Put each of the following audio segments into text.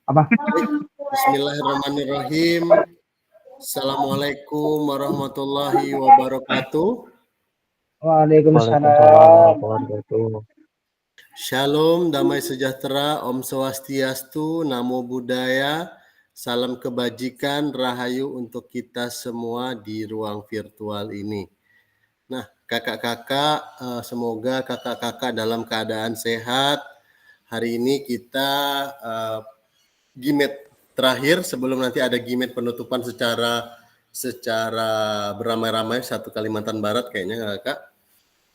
Apa? Bismillahirrahmanirrahim. Assalamualaikum warahmatullahi wabarakatuh. Waalaikumsalam. Shalom, damai sejahtera, Om Swastiastu, Namo Buddhaya, salam kebajikan, rahayu untuk kita semua di ruang virtual ini. Nah, kakak-kakak, semoga kakak-kakak dalam keadaan sehat. Hari ini kita Gimet terakhir sebelum nanti ada Gimet penutupan secara beramai-ramai satu Kalimantan Barat kayaknya kakak.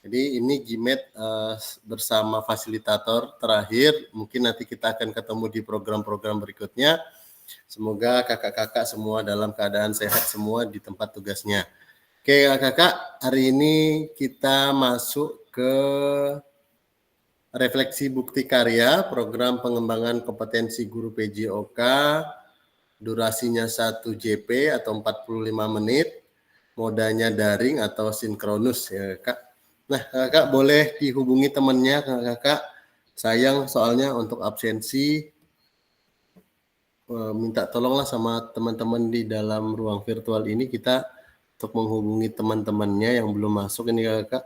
Jadi ini Gimet bersama fasilitator terakhir. Mungkin nanti kita akan ketemu di program-program berikutnya. Semoga kakak-kakak semua dalam keadaan sehat semua di tempat tugasnya. Oke kakak, hari ini kita masuk ke refleksi bukti karya, program pengembangan kompetensi guru PJOK, durasinya 1 JP atau 45 menit, modanya daring atau sinkronus ya kak. Nah kakak boleh dihubungi temannya kakak, sayang soalnya untuk absensi, minta tolonglah sama teman-teman di dalam ruang virtual ini kita untuk menghubungi teman-temannya yang belum masuk ini kakak.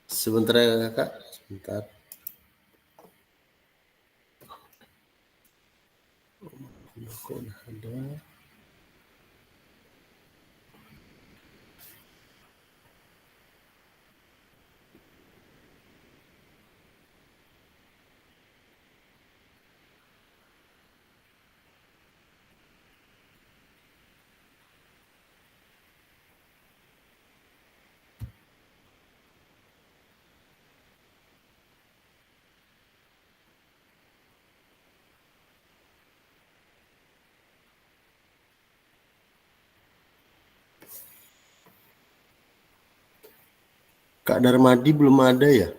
Sebentar ya kakak, sebentar. Kok udah ada? Kak Darmadi belum ada ya?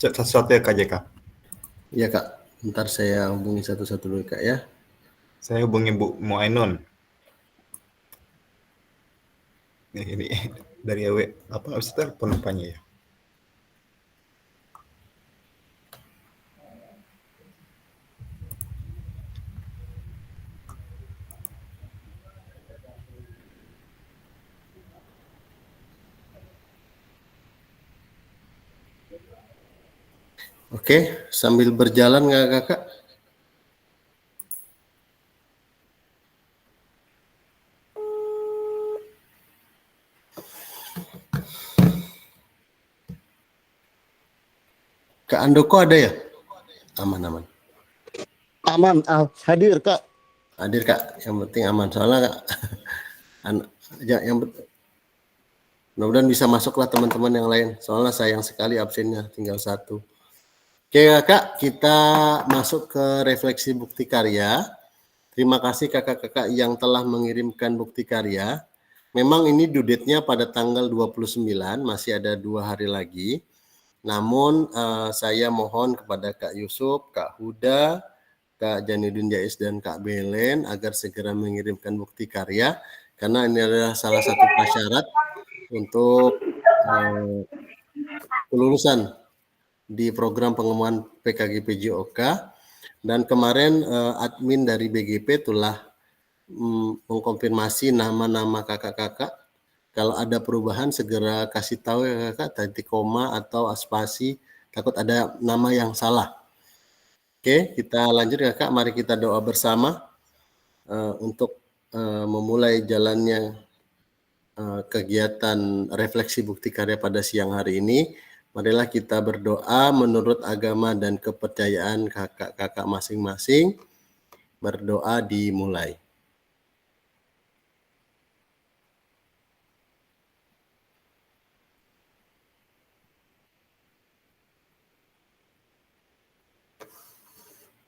Cek sesuatu ya Kak JK. Iya Kak, ntar saya hubungi satu-satu dulu Kak ya. Saya hubungi Bu Muainun. Ini dari AW apa harus telepon rupanya ya? Oke, sambil berjalan nggak kakak? Kak Andoko ada ya? Aman. Aman, hadir Kak. Hadir Kak, yang penting aman. Soalnya Kak, mudah-mudahan bisa masuklah teman-teman yang lain. Soalnya sayang sekali absennya tinggal satu. Oke kakak, kita masuk ke refleksi bukti karya. Terima kasih kakak-kakak yang telah mengirimkan bukti karya. Memang ini due date-nya pada tanggal 29, masih ada 2 hari lagi. Namun saya mohon kepada Kak Yusuf, Kak Huda, Kak Janudin Jais dan Kak Belen agar segera mengirimkan bukti karya karena ini adalah salah satu prasyarat untuk kelulusan di program pengembangan PKG PJOK. Dan kemarin admin dari BGP telah mengkonfirmasi nama-nama kakak-kakak. Kalau ada perubahan segera kasih tahu ya kakak, titik koma atau spasi, takut ada nama yang salah. Oke, kita lanjut ya kak, mari kita doa bersama untuk memulai jalannya kegiatan refleksi bukti karya pada siang hari ini. Marilah kita berdoa menurut agama dan kepercayaan kakak-kakak masing-masing. Berdoa dimulai.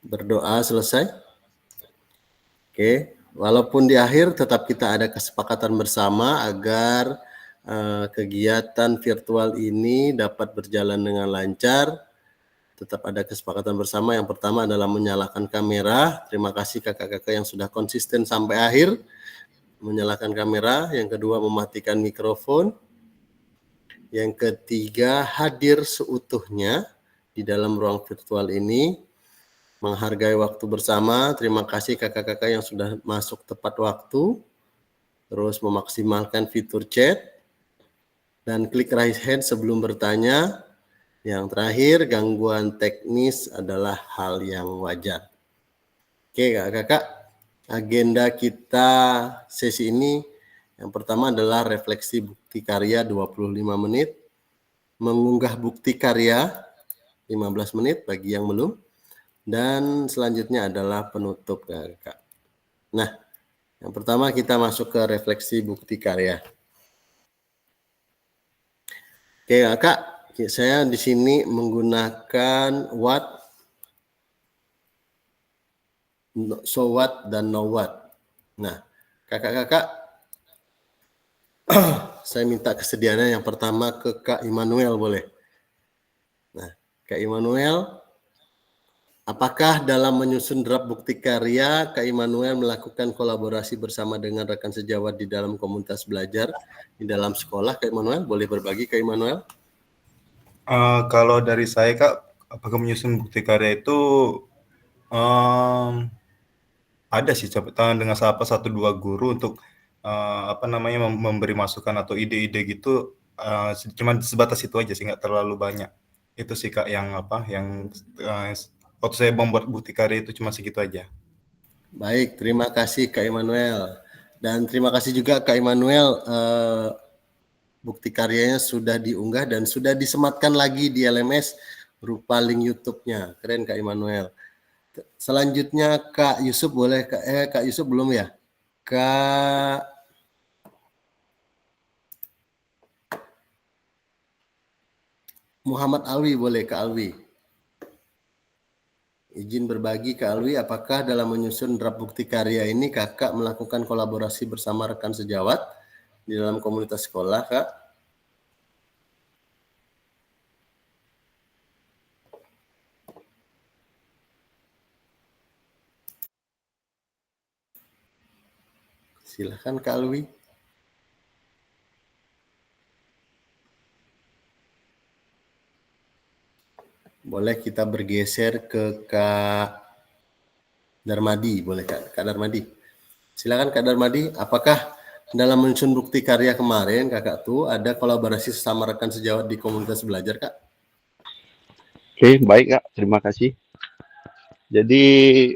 Berdoa selesai. Oke, walaupun di akhir tetap kita ada kesepakatan bersama agar kegiatan virtual ini dapat berjalan dengan lancar. Tetap ada kesepakatan bersama. Yang pertama adalah menyalakan kamera. Terima kasih kakak-kakak yang sudah konsisten sampai akhir menyalakan kamera. Yang kedua, mematikan mikrofon. Yang ketiga, hadir seutuhnya di dalam ruang virtual ini, menghargai waktu bersama. Terima kasih kakak-kakak yang sudah masuk tepat waktu, terus memaksimalkan fitur chat, dan klik raise hand sebelum bertanya. Yang terakhir, gangguan teknis adalah hal yang wajar. Oke kakak-kakak, agenda kita sesi ini yang pertama adalah refleksi bukti karya 25 menit, mengunggah bukti karya 15 menit bagi yang belum, dan selanjutnya adalah penutup kakak. Nah, yang pertama kita masuk ke refleksi bukti karya. Oke kakak, saya di sini menggunakan what, so what, dan know what. Nah, kakak-kakak, saya minta kesediaannya yang pertama ke Kak Immanuel boleh. Nah, Kak Immanuel, apakah dalam menyusun draft bukti karya, Kak Immanuel melakukan kolaborasi bersama dengan rekan sejawat di dalam komunitas belajar di dalam sekolah? Kak Immanuel, boleh berbagi Kak Immanuel? Kalau dari saya Kak, apakah menyusun bukti karya itu ada sih campur tangan dengan satu dua guru untuk memberi masukan atau ide-ide gitu, cuman sebatas itu aja sih, nggak terlalu banyak. Itu sih Kak yang waktu saya membuat bukti karya itu cuma segitu aja. Baik, terima kasih Kak Immanuel. Dan terima kasih juga Kak Immanuel, bukti karyanya sudah diunggah dan sudah disematkan lagi di LMS berupa link YouTube-nya. Keren Kak Immanuel. Selanjutnya Kak Yusuf boleh, Kak Yusuf belum ya? Kak Muhammad Alwi boleh Kak Alwi. Izin berbagi Kak Alwi, apakah dalam menyusun draft bukti karya ini kakak melakukan kolaborasi bersama rekan sejawat di dalam komunitas sekolah, Kak? Silakan Kak Alwi. Boleh kita bergeser ke Kak Darmadi, boleh Kak Darmadi. Silakan Kak Darmadi, apakah dalam menyusun bukti karya kemarin kakak tuh ada kolaborasi sesama rekan sejawat di komunitas belajar Kak? Oke, baik Kak, terima kasih. Jadi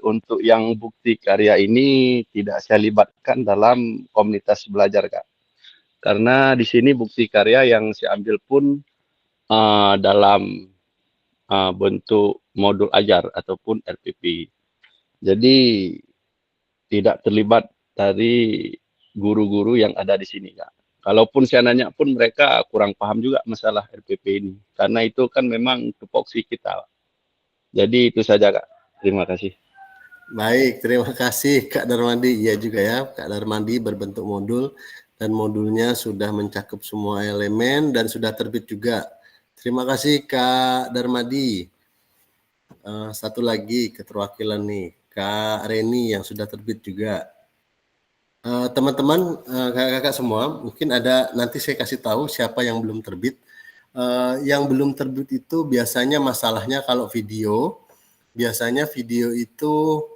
untuk yang bukti karya ini tidak saya libatkan dalam komunitas belajar Kak. Karena di sini bukti karya yang saya ambil pun dalam bentuk modul ajar ataupun RPP. Jadi tidak terlibat dari guru-guru yang ada di sini Kak. Kalaupun saya nanya pun mereka kurang paham juga masalah RPP ini. Karena itu kan memang tupoksi kita. Jadi itu saja Kak. Terima kasih. Baik, terima kasih Kak Darmadi. Iya juga ya, Kak Darmadi berbentuk modul dan modulnya sudah mencakup semua elemen dan sudah terbit juga. Terima kasih Kak Darmadi. Satu lagi keterwakilan nih, Kak Reni yang sudah terbit juga. Teman-teman, kakak-kakak semua, mungkin ada nanti saya kasih tahu siapa yang belum terbit. Yang belum terbit itu biasanya masalahnya kalau video, biasanya video itu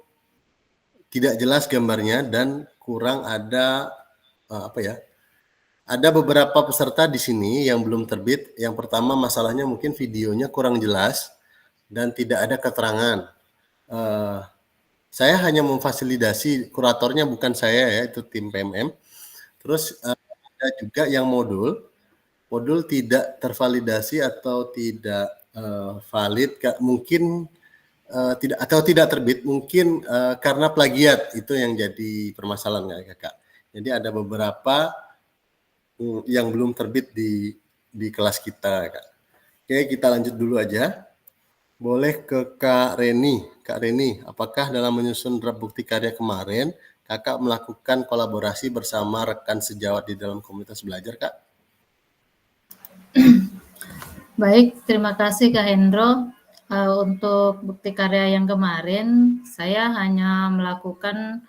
tidak jelas gambarnya dan kurang ada ada beberapa peserta di sini yang belum terbit. Yang pertama masalahnya mungkin videonya kurang jelas dan tidak ada keterangan. Saya hanya memfasilitasi, kuratornya bukan saya ya, itu tim PMM. Terus ada juga yang modul modul tidak tervalidasi atau tidak valid, Kak. Mungkin tidak terbit, mungkin karena plagiat, itu yang jadi permasalahan, Kak. Jadi ada beberapa yang belum terbit di kelas kita, Kak. Oke, kita lanjut dulu aja. Boleh ke Kak Reni. Kak Reni, apakah dalam menyusun draft bukti karya kemarin, Kakak melakukan kolaborasi bersama rekan sejawat di dalam komunitas belajar, Kak? Baik, terima kasih Kak Hendro. Untuk bukti karya yang kemarin, saya hanya melakukan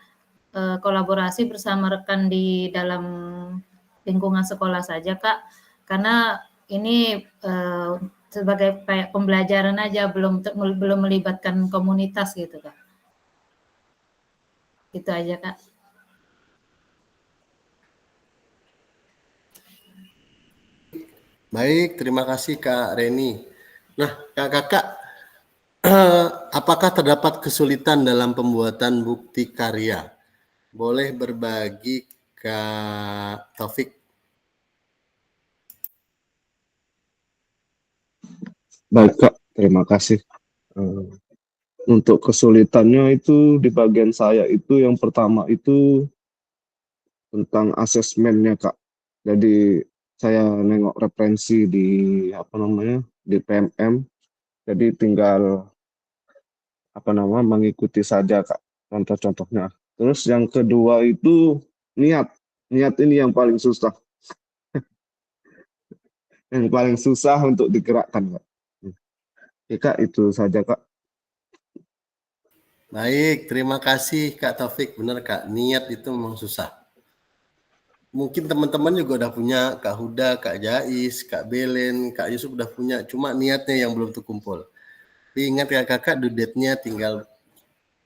kolaborasi bersama rekan di dalam lingkungan sekolah saja, Kak. Karena ini sebagai kayak pembelajaran aja, belum melibatkan komunitas gitu, Kak. Itu aja, Kak. Baik, terima kasih Kak Reni. Nah, Kakak, apakah terdapat kesulitan dalam pembuatan bukti karya? Boleh berbagi Kak Taufik. Baik Kak, terima kasih. Untuk kesulitannya itu di bagian saya itu yang pertama itu tentang asesmennya Kak. Jadi saya nengok referensi di di PMM. Jadi tinggal mengikuti saja Kak contoh-contohnya. Terus yang kedua itu niat. Niat ini yang paling susah. Yang paling susah untuk digerakkan Kak. Oke Kak, itu saja Kak. Baik, terima kasih Kak Taufik. Benar Kak, niat itu memang susah. Mungkin teman-teman juga udah punya, Kak Huda, Kak Jais, Kak Belen, Kak Yusuf udah punya, cuma niatnya yang belum terkumpul. Tapi ingat ya Kakak, due date-nya tinggal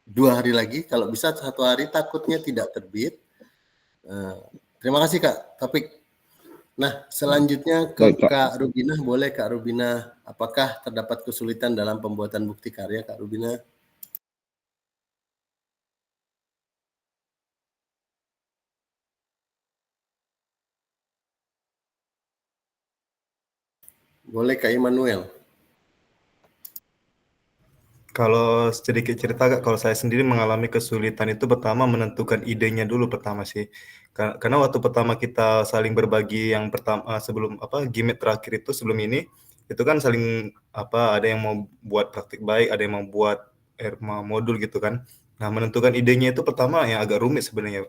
2 hari lagi. Kalau bisa 1 hari, takutnya tidak terbit. Terima kasih Kak Taufik. Nah, selanjutnya ke Baik, Kak. Kak Rubina. Boleh Kak Rubina, apakah terdapat kesulitan dalam pembuatan bukti karya Kak Rubina? Boleh Kak Immanuel. Kalau sedikit cerita Kak, kalau saya sendiri mengalami kesulitan itu pertama menentukan idenya dulu pertama sih. Karena waktu pertama kita saling berbagi yang pertama sebelum gimmick terakhir itu sebelum ini, itu kan saling ada yang mau buat praktik baik, ada yang mau buat modul gitu kan. Nah, menentukan idenya itu pertama yang agak rumit sebenarnya.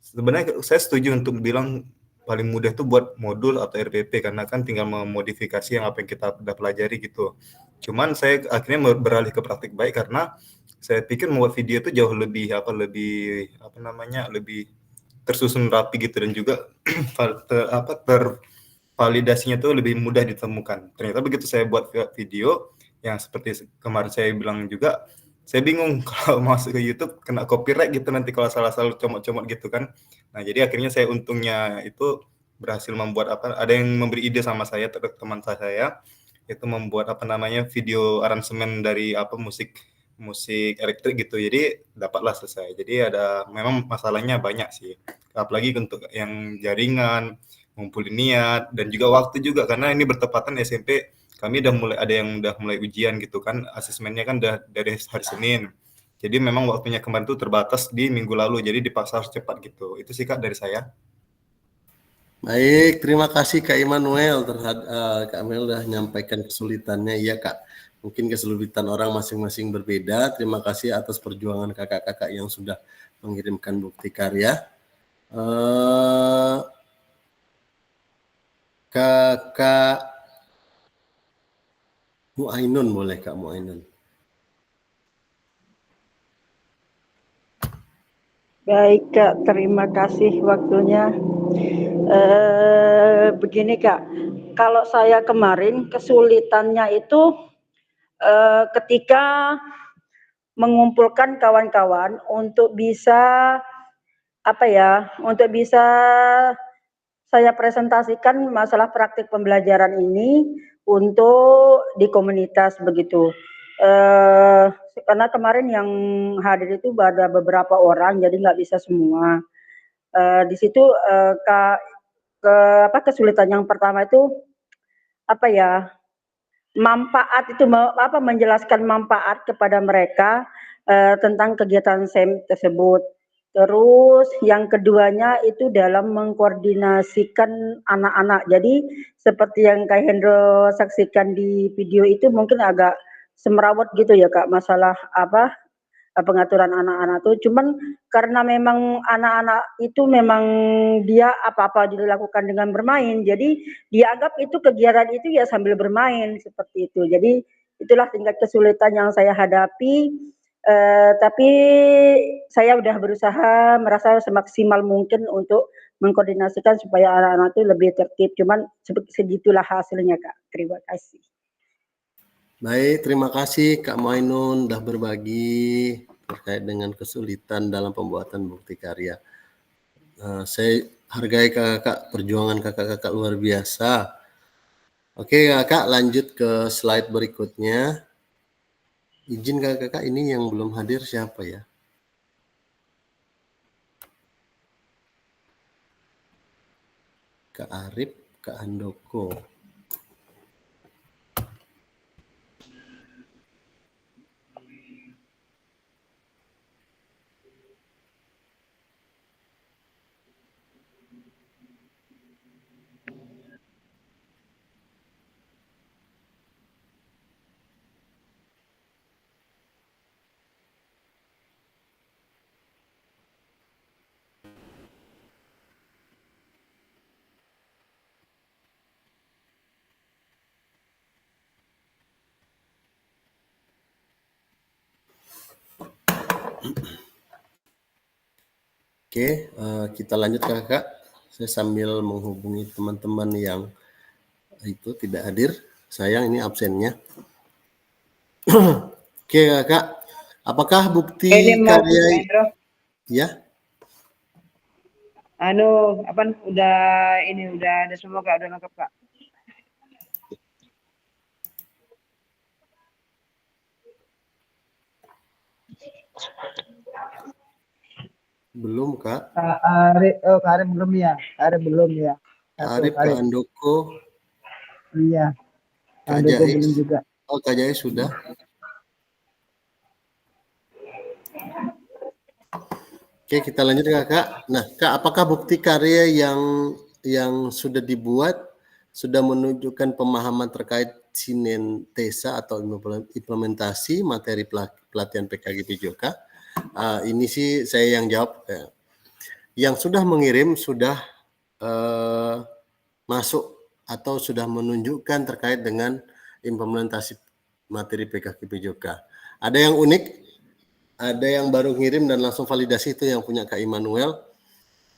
Sebenarnya saya setuju untuk bilang paling mudah itu buat modul atau RPP karena kan tinggal memodifikasi yang apa yang kita udah pelajari gitu. Cuman saya akhirnya beralih ke praktik baik karena saya pikir membuat video itu jauh lebih lebih tersusun rapi gitu dan juga tervalidasinya itu lebih mudah ditemukan. Ternyata begitu saya buat video yang seperti kemarin saya bilang juga, saya bingung kalau masuk ke YouTube kena copyright gitu nanti kalau salah-salah comot-comot gitu kan. Nah, jadi akhirnya saya untungnya itu berhasil membuat ada yang memberi ide sama saya, teman saya itu membuat video aransemen dari musik elektrik gitu. Jadi dapatlah selesai. Jadi memang masalahnya banyak sih. Apalagi untuk yang jaringan, ngumpulin niat dan juga waktu juga karena ini bertepatan SMP kami ada yang udah mulai ujian gitu kan, asesmennya kan udah dari hari Senin. Jadi memang waktunya kemarin tuh terbatas di minggu lalu, jadi dipaksa harus cepat gitu. Itu sih Kak dari saya. Baik, terima kasih Kak Immanuel Kak Immanuel sudah menyampaikan kesulitannya. Iya Kak, mungkin kesulitan orang masing-masing berbeda. Terima kasih atas perjuangan kakak-kakak yang sudah mengirimkan bukti karya. Kakak Muainun boleh Kak Muainun. Baik Kak, terima kasih waktunya. Begini Kak, kalau saya kemarin kesulitannya itu ketika mengumpulkan kawan-kawan untuk bisa untuk bisa saya presentasikan masalah praktik pembelajaran ini untuk di komunitas begitu. Karena kemarin yang hadir itu ada beberapa orang, jadi nggak bisa semua. Di situ kesulitan yang pertama itu apa ya, manfaat itu menjelaskan manfaat kepada mereka tentang kegiatan SEM tersebut. Terus yang keduanya itu dalam mengkoordinasikan anak-anak. Jadi seperti yang Kak Hendro saksikan di video itu mungkin agak semrawut gitu ya Kak, masalah pengaturan anak-anak tuh. Cuman karena memang anak-anak itu memang dia apa-apa dilakukan dengan bermain, jadi dianggap itu kegiatan itu ya sambil bermain seperti itu. Jadi itulah tingkat kesulitan yang saya hadapi. Tapi saya udah berusaha merasa semaksimal mungkin untuk mengkoordinasikan supaya anak-anak itu lebih tertib. Cuman segitulah hasilnya Kak. Terima kasih. Baik, terima kasih Kak Mainun udah berbagi terkait dengan kesulitan dalam pembuatan bukti karya. Saya hargai kakak, perjuangan kakak-kakak luar biasa. Oke kakak, lanjut ke slide berikutnya. Izin kakak, ini yang belum hadir siapa ya? Kak Arif, Kak Handoko. Oke, kita lanjut kakak. Saya sambil menghubungi teman-teman yang itu tidak hadir. Sayang ini absennya. Oke kakak, apakah bukti karya ya? Udah ada semua Kak, udah lengkap Kak. Belum kak. Kak Arif belum ya? Arif belum ya? Arif, Kak Andoko. Iya. Kak Andoko Jais. belum juga. Oh, Kak Jais sudah. Oke, kita lanjut kakak. Nah, Kak, apakah bukti karya yang sudah dibuat sudah menunjukkan pemahaman terkait sinentesa atau implementasi materi pelatihan PKG PJOK? Ini sih saya yang jawab. Yang sudah mengirim sudah masuk atau sudah menunjukkan terkait dengan implementasi materi PKG PJOK. Ada yang unik, ada yang baru ngirim dan langsung validasi, itu yang punya Kak Immanuel.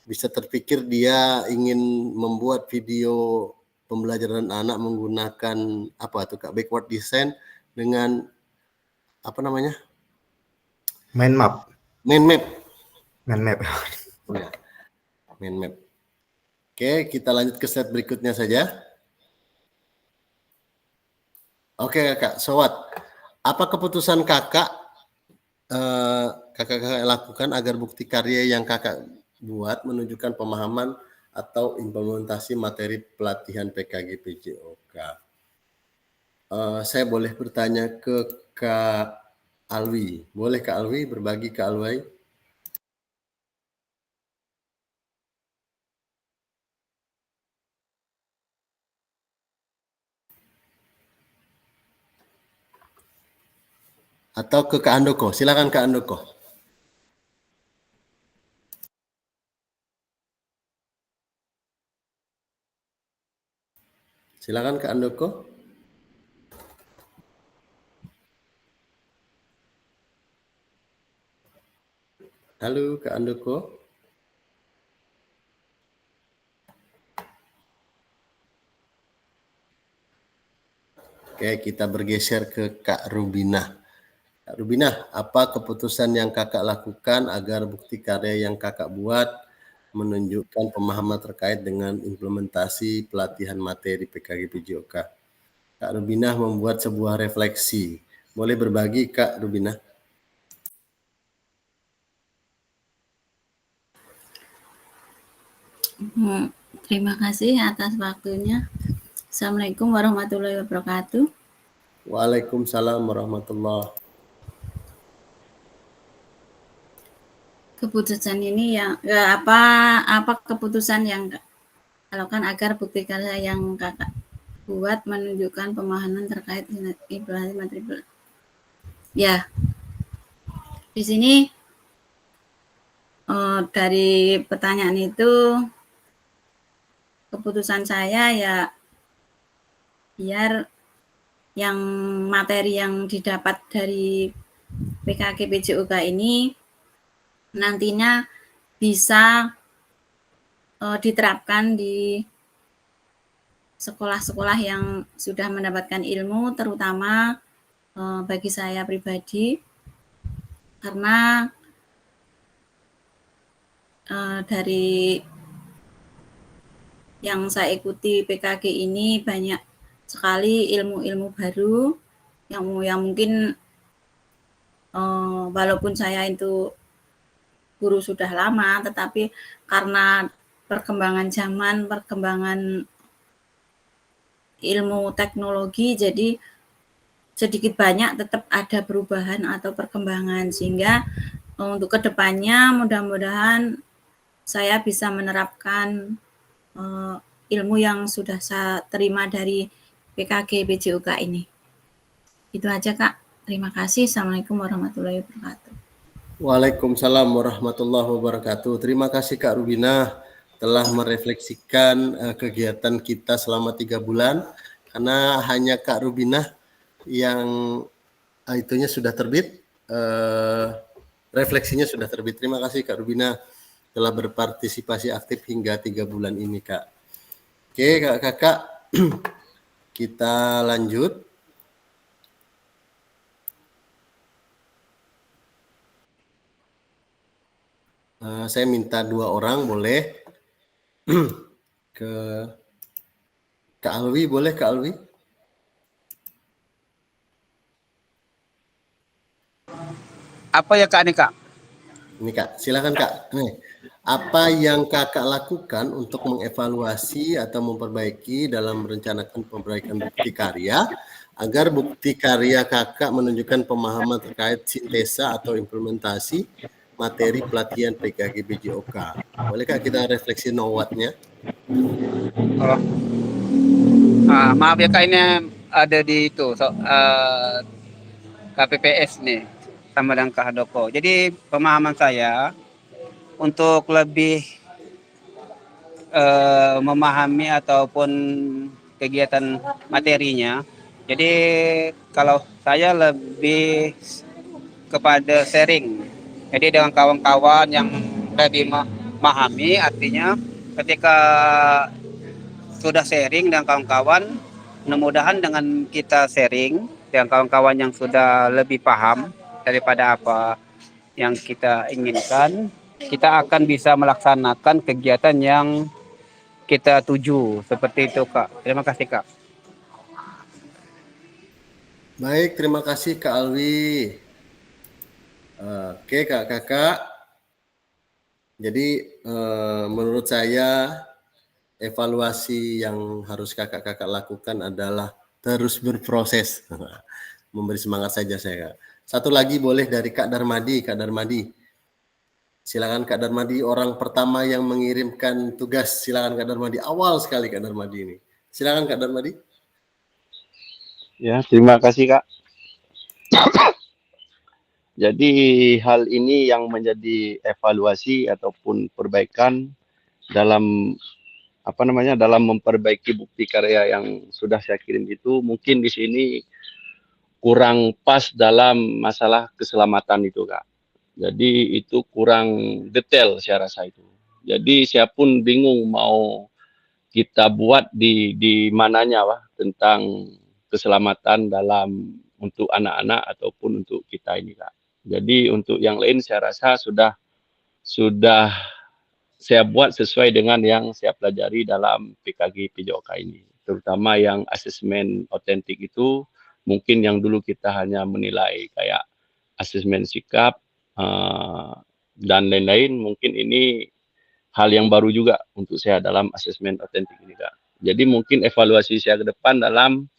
Bisa terpikir dia ingin membuat video pembelajaran anak menggunakan apa tuh Kak, backward design dengan apa namanya? Mind map. Mind map. Ya. Mind map. Oke, kita lanjut ke slide berikutnya saja. Oke kakak, Sobat, apa keputusan kakak kakak lakukan agar bukti karya yang kakak buat menunjukkan pemahaman atau implementasi materi pelatihan PKG PJOK? Saya boleh bertanya ke Kak Alwi. Boleh Kak Alwi berbagi Kak Alwi? Atau ke Kak Andoko? Silakan Kak Andoko. Silakan Kak Andoko. Halo Kak Andoko. Oke, kita bergeser ke Kak Rubina. Kak Rubina, apa keputusan yang kakak lakukan agar bukti karya yang kakak buat menunjukkan pemahaman terkait dengan implementasi pelatihan materi PKG PJOK? Kak Rubina membuat sebuah refleksi. Boleh berbagi Kak Rubina? Terima kasih atas waktunya. Assalamualaikum warahmatullahi wabarakatuh. Waalaikumsalam warahmatullahi. Keputusan ini apa keputusan yang lakukan agar bukti karya yang kakak buat menunjukkan pemahaman terkait implementasi materi. Ya, di sini dari pertanyaan itu keputusan saya ya biar yang materi yang didapat dari PKG PJOK ini nantinya bisa diterapkan di sekolah-sekolah yang sudah mendapatkan ilmu, terutama bagi saya pribadi, karena dari yang saya ikuti PKG ini banyak sekali ilmu-ilmu baru yang mungkin walaupun saya itu guru sudah lama, tetapi karena perkembangan zaman, perkembangan ilmu teknologi, jadi sedikit banyak tetap ada perubahan atau perkembangan, sehingga untuk kedepannya mudah-mudahan saya bisa menerapkan ilmu yang sudah saya terima dari PKG PJOK ini. Itu aja Kak. Terima kasih. Assalamualaikum warahmatullahi wabarakatuh. Waalaikumsalam warahmatullahi wabarakatuh. Terima kasih Kak Rubina telah merefleksikan kegiatan kita selama 3 bulan, karena hanya Kak Rubina yang itunya sudah terbit, refleksinya sudah terbit. Terima kasih Kak Rubina telah berpartisipasi aktif hingga 3 bulan ini Kak. Oke Kakak-kakak, kita lanjut. Saya minta 2 orang boleh. Ke Kak Alwi, boleh Kak Alwi? Apa ya Kak ini Kak? Ini Kak, silakan Kak. Nih, apa yang Kakak lakukan untuk mengevaluasi atau memperbaiki dalam merencanakan perbaikan bukti karya agar bukti karya Kakak menunjukkan pemahaman terkait sintesa atau implementasi materi pelatihan PKG PJOK. Bolehkah kita refleksi know-what-nya? Maaf ya Kak, ini ada di itu KPPS nih sama dengan Kak Handoko. Jadi pemahaman saya untuk lebih memahami ataupun kegiatan materinya. Jadi kalau saya lebih kepada sharing. Jadi dengan kawan-kawan yang lebih memahami, artinya ketika sudah sharing dengan kawan-kawan, mudah-mudahan dengan kita sharing dengan kawan-kawan yang sudah lebih paham daripada apa yang kita inginkan, kita akan bisa melaksanakan kegiatan yang kita tuju. Seperti itu Kak. Terima kasih Kak. Baik, terima kasih Kak Alwi. Oke Kakak-kakak. Jadi menurut saya evaluasi yang harus kakak-kakak lakukan adalah terus berproses. Memberi semangat saja saya. Satu lagi boleh dari Kak Darmadi. Kak Darmadi. Silakan Kak Darmadi, orang pertama yang mengirimkan tugas. Silakan Kak Darmadi. Awal sekali Kak Darmadi ini. Silakan Kak Darmadi. Ya, terima kasih Kak. Jadi hal ini yang menjadi evaluasi ataupun perbaikan dalam dalam memperbaiki bukti karya yang sudah saya kirim itu, mungkin di sini kurang pas dalam masalah keselamatan itu Kak. Jadi itu kurang detail saya rasa itu. Jadi saya pun bingung mau kita buat di mananya tentang keselamatan dalam untuk anak-anak ataupun untuk kita ini Kak. Jadi untuk yang lain saya rasa sudah saya buat sesuai dengan yang saya pelajari dalam PKG PJOK ini. Terutama yang asesmen otentik itu, mungkin yang dulu kita hanya menilai kayak asesmen sikap dan lain-lain, mungkin ini hal yang baru juga untuk saya dalam asesmen otentik ini, Kak. Jadi mungkin evaluasi saya ke depan dalam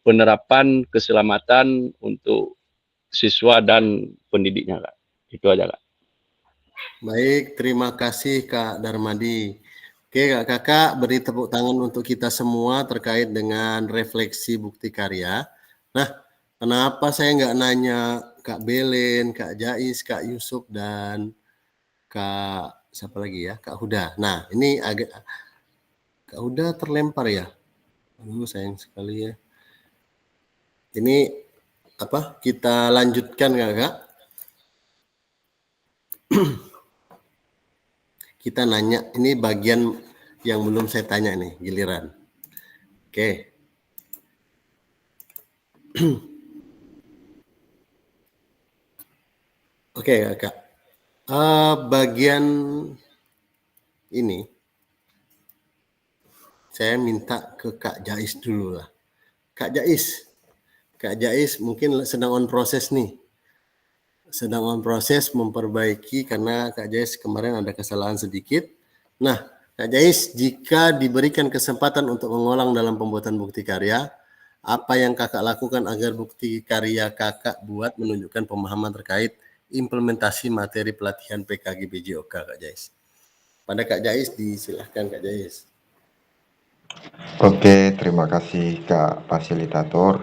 penerapan keselamatan untuk siswa dan pendidiknya, Kak. Itu aja, Kak. Baik, terima kasih Kak Darmadi. Oke, Kakak beri tepuk tangan untuk kita semua terkait dengan refleksi bukti karya. Nah, kenapa saya nggak nanya Kak Belen, Kak Jais, Kak Yusuf, dan Kak siapa lagi ya? Kak Huda. Nah, ini agak Kak Huda terlempar ya. Aduh, sayang sekali ya. Ini apa? Kita lanjutkan Kak? Kita nanya, ini bagian yang belum saya tanya nih, giliran. Oke. Oke, Kak. Bagian ini, saya minta ke Kak Jais dulu lah. Kak Jais mungkin sedang on proses nih. Sedang on proses memperbaiki karena Kak Jais kemarin ada kesalahan sedikit. Nah, Kak Jais, jika diberikan kesempatan untuk mengulang dalam pembuatan bukti karya, apa yang Kakak lakukan agar bukti karya Kakak buat menunjukkan pemahaman terkait implementasi materi pelatihan PKG BJOK, Kak Jais? Pada Kak Jais, disilahkan Kak Jais. Oke, terima kasih Kak Fasilitator.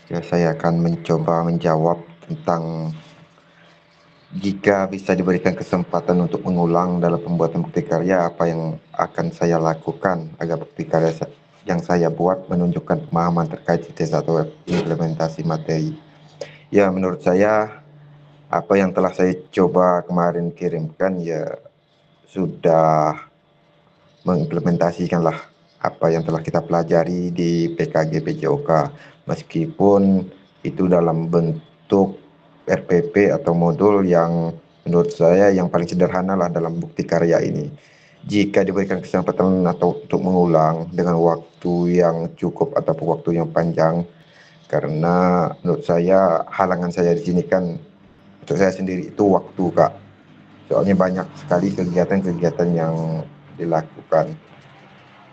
Ya, saya akan mencoba menjawab tentang jika bisa diberikan kesempatan untuk mengulang dalam pembuatan bukti karya, apa yang akan saya lakukan agar bukti karya yang saya buat menunjukkan pemahaman terkait CT1 implementasi materi. Ya, menurut saya apa yang telah saya coba kemarin kirimkan ya sudah mengimplementasikanlah apa yang telah kita pelajari di PKG PJOK, meskipun itu dalam bentuk RPP atau modul yang menurut saya yang paling sederhana lah dalam bukti karya ini. Jika diberikan kesempatan atau untuk mengulang dengan waktu yang cukup ataupun waktu yang panjang, karena menurut saya halangan saya di sini kan untuk saya sendiri itu waktu, Kak. Soalnya banyak sekali kegiatan-kegiatan yang dilakukan.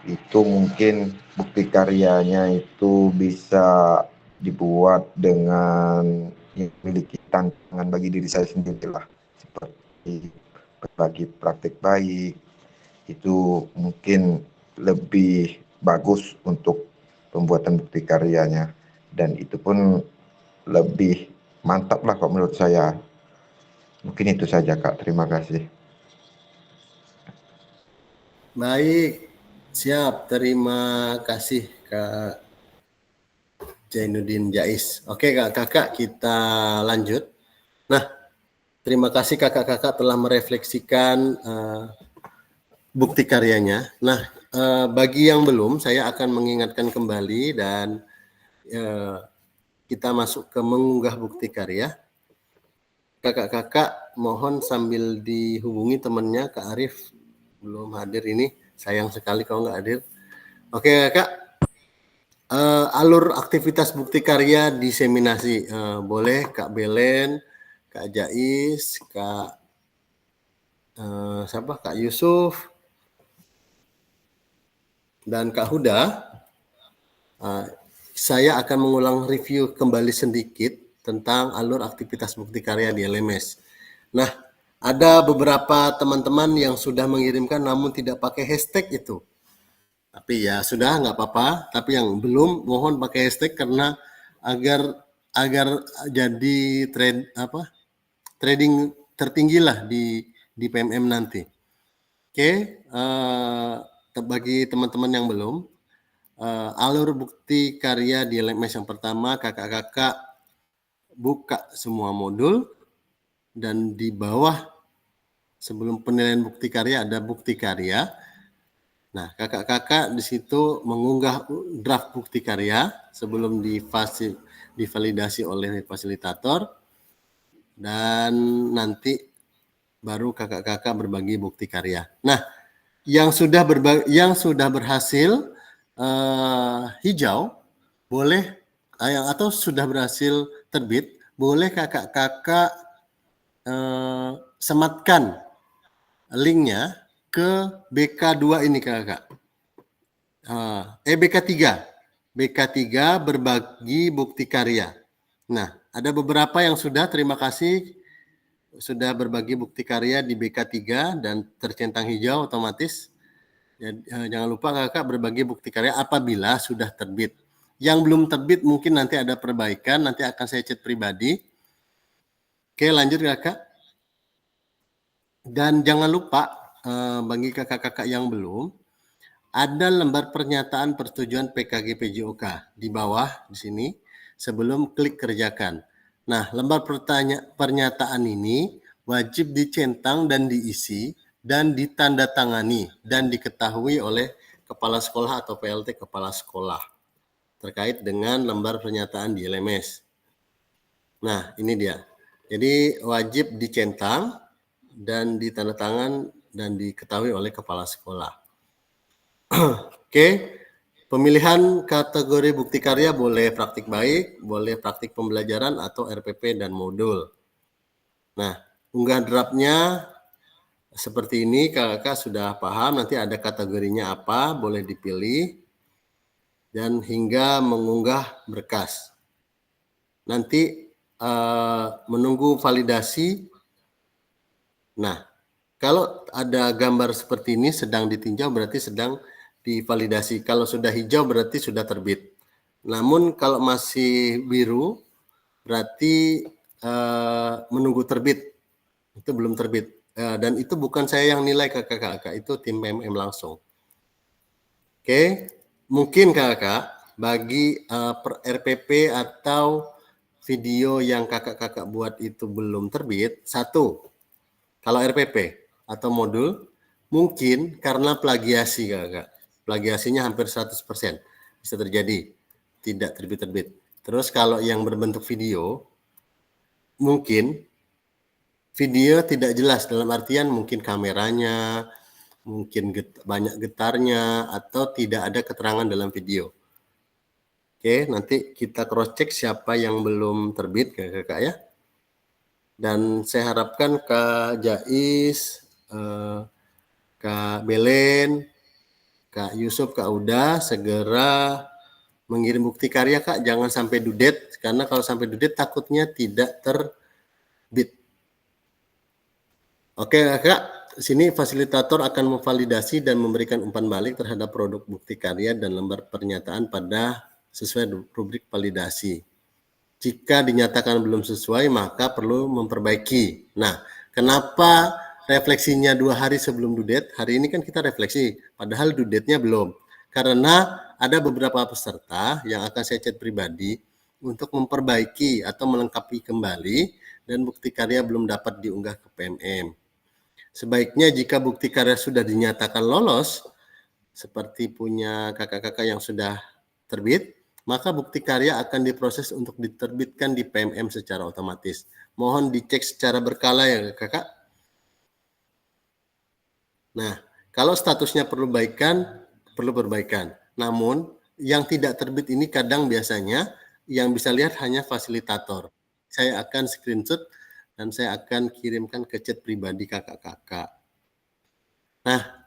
Itu mungkin bukti karyanya itu bisa dibuat dengan memiliki tantangan bagi diri saya sendiri lah, seperti berbagi praktik baik, itu mungkin lebih bagus untuk pembuatan bukti karyanya, dan itu pun lebih mantap lah kalau menurut saya. Mungkin itu saja Kak, terima kasih. Baik, siap. Terima kasih Kak Jainuddin Jais. Oke kakak, kita lanjut. Nah, terima kasih kakak-kakak telah merefleksikan bukti karyanya. Nah, bagi yang belum, saya akan mengingatkan kembali dan kita masuk ke mengunggah bukti karya. Kakak-kakak mohon sambil dihubungi temannya, Kak Arif belum hadir ini, sayang sekali kalau nggak hadir. Oke kakak. Alur aktivitas bukti karya diseminasi, boleh Kak Belen, Kak Jais, Kak siapa? Kak Yusuf dan Kak Huda. Saya akan mengulang review kembali sedikit tentang alur aktivitas bukti karya di LMS. Nah, ada beberapa teman-teman yang sudah mengirimkan namun tidak pakai hashtag itu. Tapi ya sudah, nggak apa-apa. Tapi yang belum mohon pakai hashtag karena agar jadi trading tertinggi lah di PMM nanti. Oke, bagi teman-teman yang belum, alur bukti karya di LMS yang pertama, kakak-kakak buka semua modul dan di bawah sebelum penilaian bukti karya ada bukti karya. Nah, kakak-kakak di situ mengunggah draft bukti karya sebelum divalidasi oleh fasilitator, dan nanti baru kakak-kakak berbagi bukti karya. Nah, yang sudah berhasil hijau boleh, atau sudah berhasil terbit, boleh kakak-kakak sematkan linknya ke BK2 ini kakak. BK3. BK3 berbagi bukti karya. Nah, ada beberapa yang sudah, terima kasih sudah berbagi bukti karya di BK3 dan tercentang hijau otomatis. Jangan lupa kakak berbagi bukti karya apabila sudah terbit. Yang belum terbit mungkin nanti ada perbaikan, nanti akan saya chat pribadi. Oke, lanjut kakak. Dan jangan lupa bagi kakak-kakak yang belum, ada lembar pernyataan persetujuan PKG PJOK di bawah di sini sebelum klik kerjakan. Nah, lembar pernyataan ini wajib dicentang dan diisi dan ditandatangani dan diketahui oleh kepala sekolah atau PLT kepala sekolah terkait dengan lembar pernyataan di LMS. Nah, ini dia. Jadi wajib dicentang dan ditandatangan dan diketahui oleh kepala sekolah. Oke, pemilihan kategori bukti karya boleh praktik baik, boleh praktik pembelajaran atau RPP dan modul. Nah, unggah draftnya seperti ini, kakak sudah paham, nanti ada kategorinya apa, boleh dipilih, dan hingga mengunggah berkas. Nanti menunggu validasi. Nah, kalau ada gambar seperti ini sedang ditinjau berarti sedang divalidasi. Kalau sudah hijau berarti sudah terbit. Namun kalau masih biru berarti menunggu terbit. Itu belum terbit. Dan itu bukan saya yang nilai kakak-kakak, itu tim PMM langsung. Oke, mungkin kakak bagi RPP atau video yang kakak-kakak buat itu belum terbit, satu, kalau RPP atau modul, mungkin karena plagiasi kakak. Plagiasinya hampir 100%. Bisa terjadi. Tidak terbit-terbit. Terus kalau yang berbentuk video, mungkin video tidak jelas. Dalam artian mungkin kameranya, mungkin banyak getarnya, atau tidak ada keterangan dalam video. Oke, nanti kita cross-check siapa yang belum terbit kakak ya. Dan saya harapkan Kak Jais, Kak Belen, Kak Yusuf, Kak Uda segera mengirim bukti karya Kak, jangan sampai due date, karena kalau sampai due date takutnya tidak terbit. Oke Kak, sini fasilitator akan memvalidasi dan memberikan umpan balik terhadap produk bukti karya dan lembar pernyataan pada sesuai rubrik validasi. Jika dinyatakan belum sesuai, maka perlu memperbaiki. Nah, kenapa refleksinya 2 hari sebelum due date? Hari ini kan kita refleksi, padahal due date-nya belum. Karena ada beberapa peserta yang akan saya chat pribadi untuk memperbaiki atau melengkapi kembali dan bukti karya belum dapat diunggah ke PMM. Sebaiknya jika bukti karya sudah dinyatakan lolos, seperti punya kakak-kakak yang sudah terbit, maka bukti karya akan diproses untuk diterbitkan di PMM secara otomatis. Mohon dicek secara berkala ya kakak. Nah, kalau statusnya perlu perbaikan. Namun, yang tidak terbit ini kadang biasanya yang bisa lihat hanya fasilitator. Saya akan screenshot dan saya akan kirimkan ke chat pribadi kakak-kakak. Nah,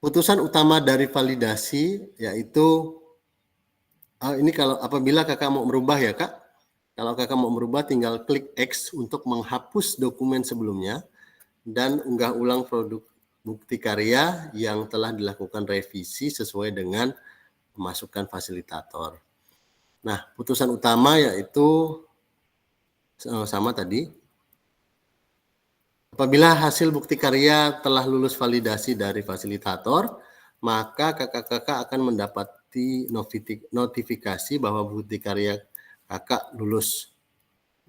putusan utama dari validasi yaitu ini kalau apabila kakak mau merubah ya kak, kalau kakak mau merubah tinggal klik X untuk menghapus dokumen sebelumnya dan unggah ulang produk bukti karya yang telah dilakukan revisi sesuai dengan pemasukan fasilitator. Nah, putusan utama yaitu sama tadi. Apabila hasil bukti karya telah lulus validasi dari fasilitator, maka kakak-kakak akan mendapati notifikasi bahwa bukti karya kakak lulus.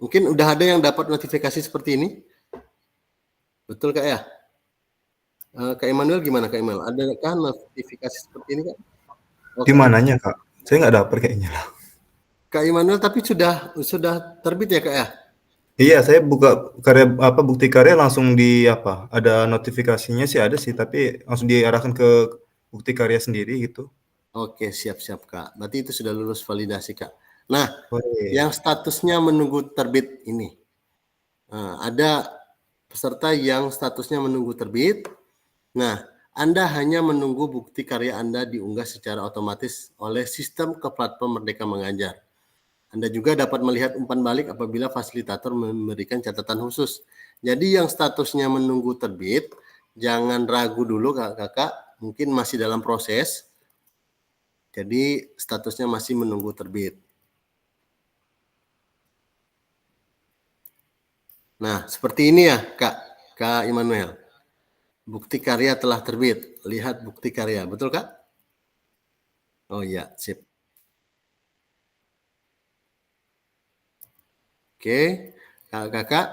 Mungkin udah ada yang dapat notifikasi seperti ini? Betul kak ya? Kak Immanuel gimana Kak Immanuel? Adakah notifikasi seperti ini Kak? Di mananya Kak? Saya nggak dapat kayaknya lah. Kak Immanuel tapi sudah terbit ya Kak ya? Iya, saya buka bukti karya langsung ada notifikasinya sih ada sih, tapi langsung diarahkan ke bukti karya sendiri gitu. Oke, siap Kak. Berarti itu sudah lulus validasi Kak. Nah, yang statusnya menunggu terbit ini. Nah, ada peserta yang statusnya menunggu terbit. Nah, Anda hanya menunggu bukti karya Anda diunggah secara otomatis oleh sistem ke platform Merdeka Mengajar. Anda juga dapat melihat umpan balik apabila fasilitator memberikan catatan khusus. Jadi yang statusnya menunggu terbit, jangan ragu dulu kakak-kakak, mungkin masih dalam proses. Jadi statusnya masih menunggu terbit. Nah, seperti ini ya Kak Immanuel. Bukti karya telah terbit. Lihat bukti karya, betul Kak? Oh iya, sip. Oke, kakak-kakak.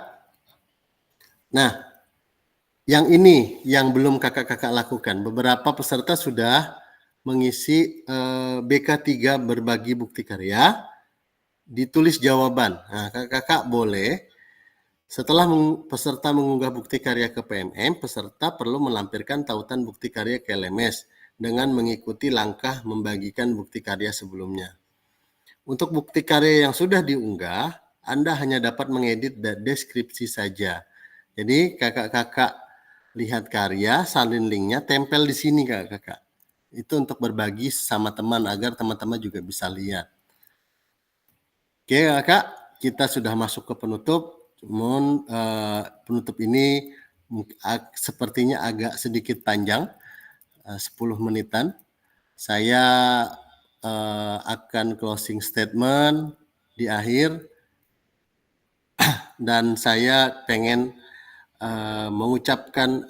Nah, yang ini yang belum kakak-kakak lakukan. Beberapa peserta sudah mengisi BK3 berbagi bukti karya, ditulis jawaban. Nah, kakak-kakak boleh setelah peserta mengunggah bukti karya ke PMM, peserta perlu melampirkan tautan bukti karya ke LMS dengan mengikuti langkah membagikan bukti karya sebelumnya. Untuk bukti karya yang sudah diunggah, Anda hanya dapat mengedit deskripsi saja. Jadi kakak-kakak lihat karya, salin linknya, tempel di sini kakak-kakak. Itu untuk berbagi sama teman agar teman-teman juga bisa lihat. Oke kakak, kita sudah masuk ke penutup. Namun penutup ini sepertinya agak sedikit panjang, 10 menitan. Saya akan closing statement di akhir dan saya pengen mengucapkan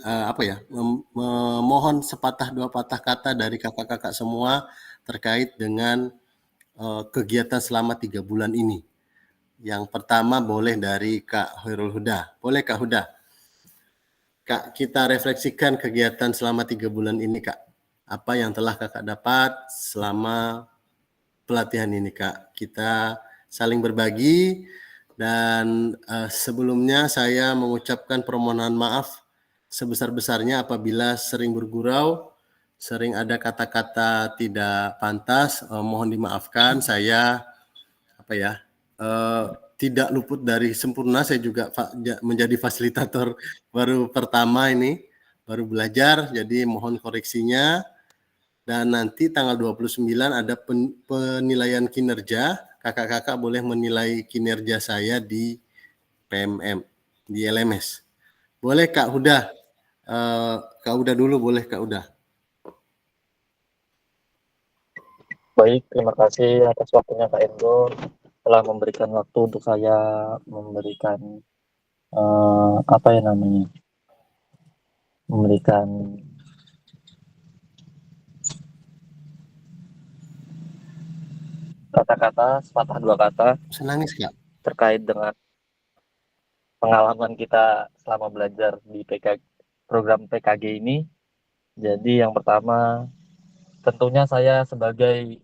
memohon sepatah dua patah kata dari kakak-kakak semua terkait dengan kegiatan selama 3 bulan ini. Yang pertama boleh dari Kak Khairul Huda. Boleh Kak Huda? Kak, kita refleksikan kegiatan selama 3 bulan ini Kak. Apa yang telah kakak dapat selama pelatihan ini Kak. Kita saling berbagi dan sebelumnya saya mengucapkan permohonan maaf sebesar-besarnya apabila sering bergurau, sering ada kata-kata tidak pantas, mohon dimaafkan. Saya tidak luput dari sempurna, saya juga menjadi fasilitator baru pertama ini, baru belajar, jadi mohon koreksinya. Dan nanti tanggal 29 ada penilaian kinerja. Kakak-kakak boleh menilai kinerja saya di PMM, di LMS. Boleh Kak Huda? Kak Huda dulu, boleh Kak Huda? Baik, terima kasih atas waktunya Kak Endo telah memberikan waktu untuk saya memberikan memberikan kata-kata, sepatah dua kata Senangis Kak? terkait dengan pengalaman kita selama belajar di program PKG ini. Jadi yang pertama, tentunya saya sebagai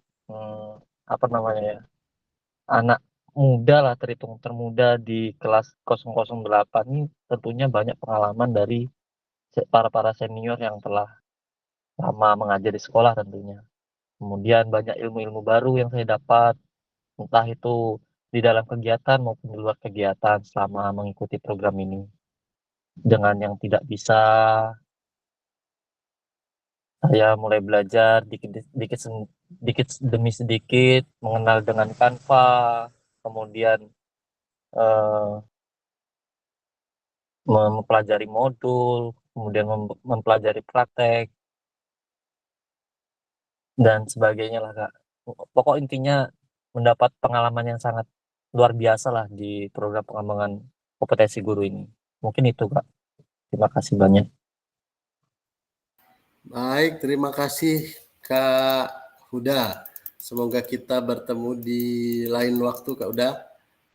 anak muda lah, terhitung termuda di kelas 008 ini, tentunya banyak pengalaman dari para senior yang telah lama mengajar di sekolah tentunya. Kemudian banyak ilmu-ilmu baru yang saya dapat, entah itu di dalam kegiatan maupun di luar kegiatan selama mengikuti program ini. Dengan yang tidak bisa, saya mulai belajar dikit demi sedikit, mengenal dengan Canva, kemudian mempelajari modul, kemudian mempelajari praktek, dan sebagainya lah Kak. Pokok intinya mendapat pengalaman yang sangat luar biasa lah di program pengembangan kompetensi guru ini. Mungkin itu Kak. Terima kasih banyak. Baik, terima kasih Kak Huda. Semoga kita bertemu di lain waktu Kak Huda.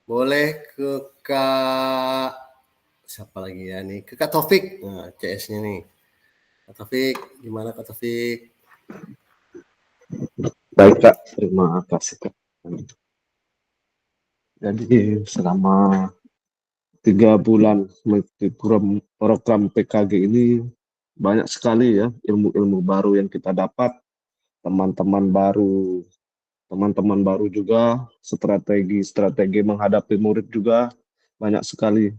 Boleh ke Kak siapa lagi ya nih? Ke Kak Taufik. Nah, CS-nya nih. Kak Taufik, gimana Kak Taufik? Baik Kak, terima kasih Kak. Jadi selama 3 bulan mengikuti program PKG ini banyak sekali ya ilmu-ilmu baru yang kita dapat, teman-teman baru juga, strategi menghadapi murid juga banyak sekali.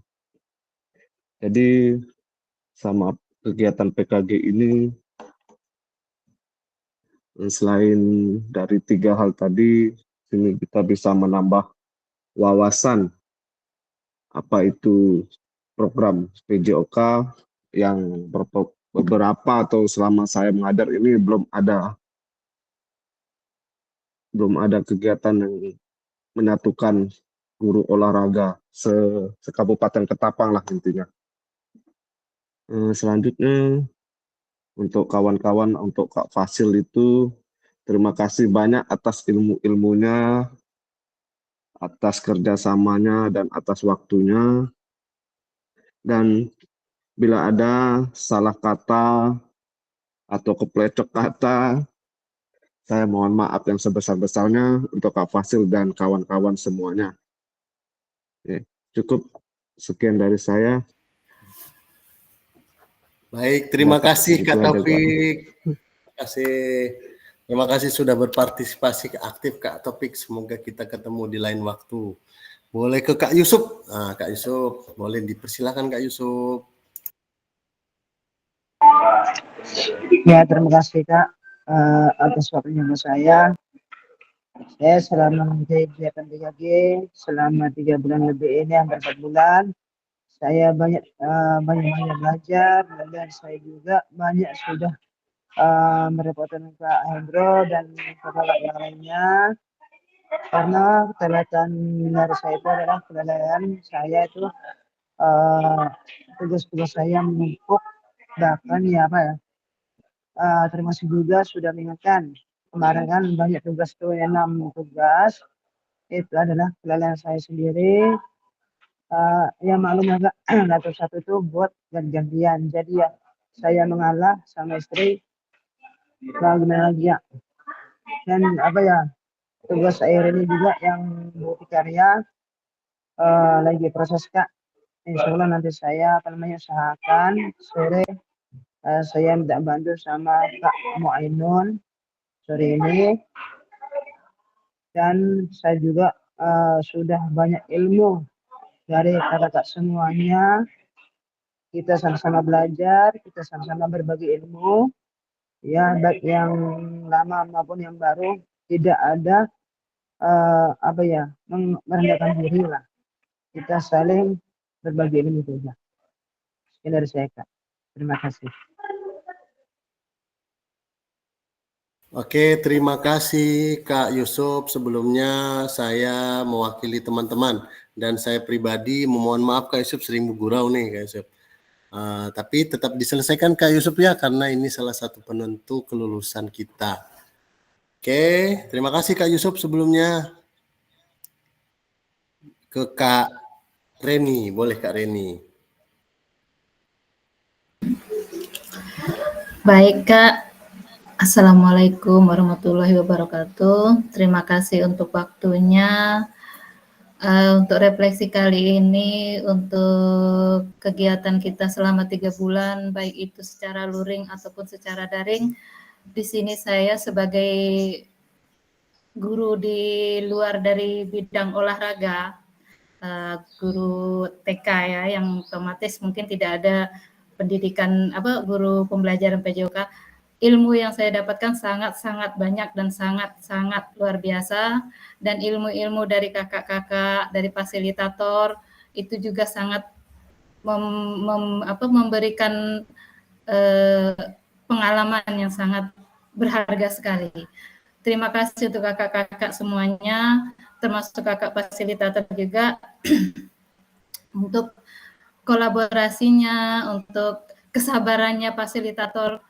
Jadi sama kegiatan PKG ini Selain dari 3 hal tadi, ini kita bisa menambah wawasan apa itu program PJOK yang beberapa atau selama saya mengajar ini belum ada kegiatan yang menyatukan guru olahraga sekabupaten Ketapang lah intinya. Selanjutnya untuk kawan-kawan, untuk Kak Fasil itu terima kasih banyak atas ilmu-ilmunya, atas kerjasamanya, dan atas waktunya. Dan bila ada salah kata atau keplecok kata, saya mohon maaf yang sebesar-besarnya untuk Kak Fasil dan kawan-kawan semuanya. Oke, cukup sekian dari saya. Baik, terima kasih Kak Gitu aja, Kak. Taufik. Terima kasih sudah berpartisipasi aktif Kak Taufik. Semoga kita ketemu di lain waktu. Boleh ke Kak Yusuf. Nah, Kak Yusuf, boleh dipersilakan Kak Yusuf. Ya, terima kasih Kak atas waktunya sama saya. Saya selama mengikuti kegiatan 3G selama 3 bulan lebih ini, hampir 4 bulan. Saya banyak belajar dan saya juga banyak sudah merepotkan Kak Hendro dan kakak yang lainnya, karena kelihatan dari saya itu adalah kelelahan saya itu tugas-tugas saya menumpuk, bahkan ya apa ya, termasuk juga sudah mengingatkan kemarin kan banyak tugas tuh, 6 tugas itu adalah kelelahan saya sendiri. Ya maklum ya Kak, satu-satu itu buat gantian. Jadi ya saya mengalah sama istri, gimana lagi ya. Dan apa ya, tugas akhir ini juga yang bukti karya lagi proses Kak. Insya Allah nanti saya usahakan sore saya minta bantu sama Kak Muainun sore ini. Dan saya juga sudah banyak ilmu dari kakak-kakak semuanya. Kita sama-sama belajar, kita sama-sama berbagi ilmu, ya baik yang lama maupun yang baru. Tidak ada merendahkan diri lah. Kita saling berbagi ilmu juga. Sekian dari saya Kak. Terima kasih. Oke, terima kasih Kak Yusuf. Sebelumnya saya mewakili teman-teman dan saya pribadi memohon maaf Kak Yusuf sering bergurau nih Kak Yusuf. Tapi tetap diselesaikan Kak Yusuf ya, karena ini salah satu penentu kelulusan kita. Oke, terima kasih Kak Yusuf sebelumnya. Ke Kak Reni, boleh Kak Reni. Baik Kak, Assalamualaikum warahmatullahi wabarakatuh. Terima kasih untuk waktunya. Untuk refleksi kali ini, untuk kegiatan kita selama 3 bulan, baik itu secara luring ataupun secara daring. Di sini saya sebagai guru di luar dari bidang olahraga, guru TK ya, yang otomatis mungkin tidak ada pendidikan guru pembelajaran PJOK. Ilmu yang saya dapatkan sangat-sangat banyak dan sangat-sangat luar biasa, dan ilmu-ilmu dari kakak-kakak, dari fasilitator itu juga sangat memberikan pengalaman yang sangat berharga sekali. Terima kasih untuk kakak-kakak semuanya, termasuk kakak fasilitator juga untuk kolaborasinya, untuk kesabarannya fasilitator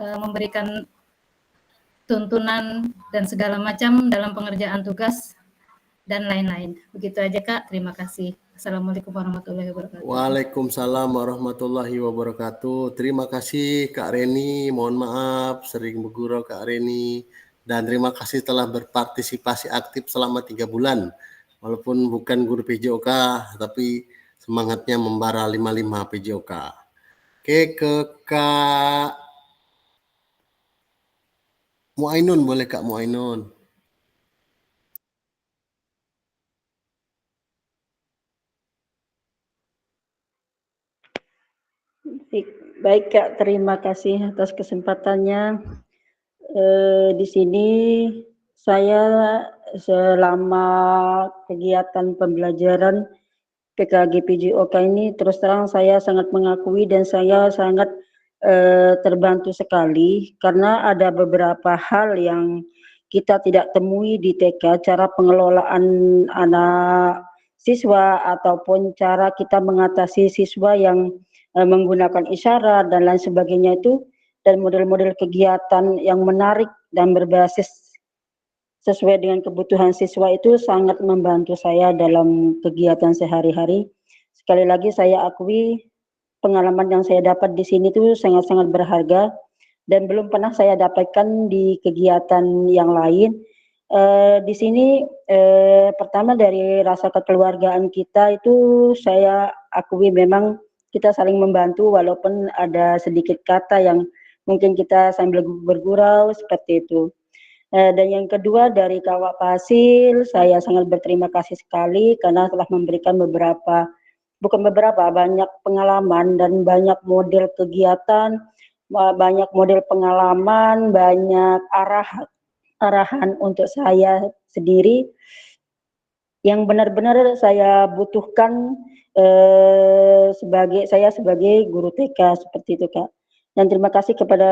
memberikan tuntunan dan segala macam dalam pengerjaan tugas dan lain-lain. Begitu aja Kak, terima kasih. Assalamualaikum warahmatullahi wabarakatuh. Waalaikumsalam warahmatullahi wabarakatuh. Terima kasih Kak Reni, mohon maaf sering bergurau Kak Reni, dan terima kasih telah berpartisipasi aktif selama 3 bulan. Walaupun bukan guru PJOK, tapi semangatnya membara 55 PJOK. Oke, ke Kak Muainun, boleh Kak Muainun. Baik Kak, terima kasih atas kesempatannya. di sini saya selama kegiatan pembelajaran PKGPJOK ini terus terang saya sangat mengakui dan saya sangat terbantu sekali karena ada beberapa hal yang kita tidak temui di TK, cara pengelolaan anak siswa ataupun cara kita mengatasi siswa yang menggunakan isyarat dan lain sebagainya itu, dan model-model kegiatan yang menarik dan berbasis sesuai dengan kebutuhan siswa itu sangat membantu saya dalam kegiatan sehari-hari. Sekali lagi saya akui pengalaman yang saya dapat di sini itu sangat-sangat berharga dan belum pernah saya dapatkan di kegiatan yang lain. Di sini pertama dari rasa kekeluargaan kita itu saya akui memang kita saling membantu walaupun ada sedikit kata yang mungkin kita sambil bergurau seperti itu. Dan yang kedua dari Kak Wak Fasil, saya sangat berterima kasih sekali karena telah memberikan banyak pengalaman dan banyak model kegiatan, banyak model pengalaman, banyak arahan untuk saya sendiri yang benar-benar saya butuhkan sebagai guru TK seperti itu, Kak. Dan terima kasih kepada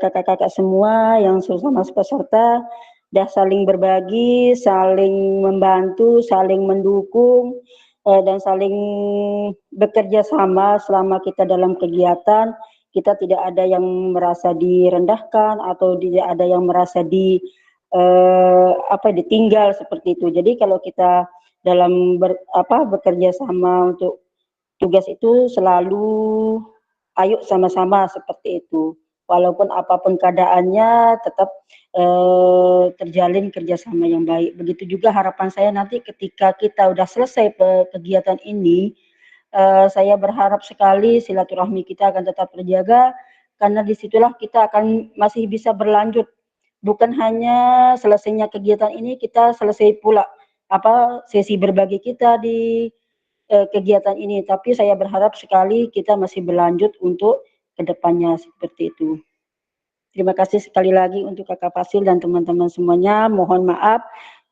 kakak-kakak semua yang sesama peserta sudah saling berbagi, saling membantu, saling mendukung, dan saling bekerja sama selama kita dalam kegiatan. Kita tidak ada yang merasa direndahkan atau tidak ada yang merasa ditinggal seperti itu. Jadi kalau kita dalam bekerja sama untuk tugas itu selalu ayo sama-sama seperti itu. Walaupun apapun keadaannya tetap terjalin kerjasama yang baik. Begitu juga harapan saya nanti ketika kita udah selesai kegiatan ini, saya berharap sekali silaturahmi kita akan tetap terjaga karena disitulah kita akan masih bisa berlanjut. Bukan hanya selesainya kegiatan ini kita selesai pula sesi berbagi kita di kegiatan ini, tapi saya berharap sekali kita masih berlanjut untuk kedepannya seperti itu. Terima kasih sekali lagi untuk Kakak Fasil dan teman-teman semuanya. Mohon maaf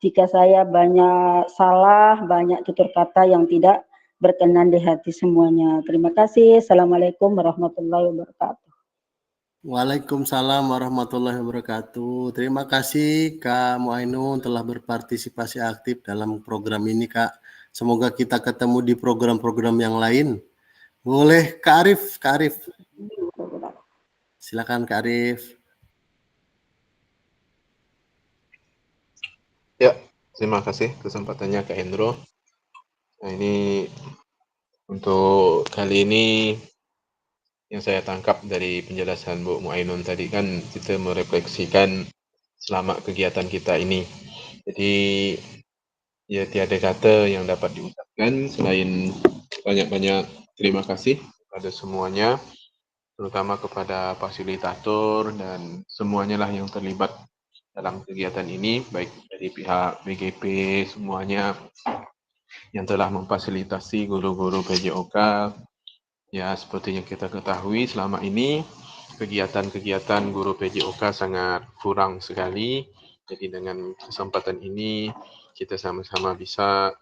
jika saya banyak salah, banyak tutur kata yang tidak berkenan di hati semuanya. Terima kasih. Assalamualaikum warahmatullahi wabarakatuh. Waalaikumsalam warahmatullahi wabarakatuh. Terima kasih Kak Muainun telah berpartisipasi aktif dalam program ini, Kak. Semoga kita ketemu di program-program yang lain. Boleh Kak Arif. Silakan Kak Arif. Ya, terima kasih kesempatannya Kak Hendro. Nah, ini untuk kali ini yang saya tangkap dari penjelasan Bu Muainun tadi kan kita merefleksikan selama kegiatan kita ini. Jadi ya tiada kata yang dapat diucapkan selain banyak-banyak terima kasih kepada semuanya, terutama kepada fasilitator dan semuanya lah yang terlibat dalam kegiatan ini, baik dari pihak BGP semuanya yang telah memfasilitasi guru-guru PJOK. Ya, seperti yang kita ketahui selama ini kegiatan-kegiatan guru PJOK sangat kurang sekali. Jadi dengan kesempatan ini kita sama-sama bisa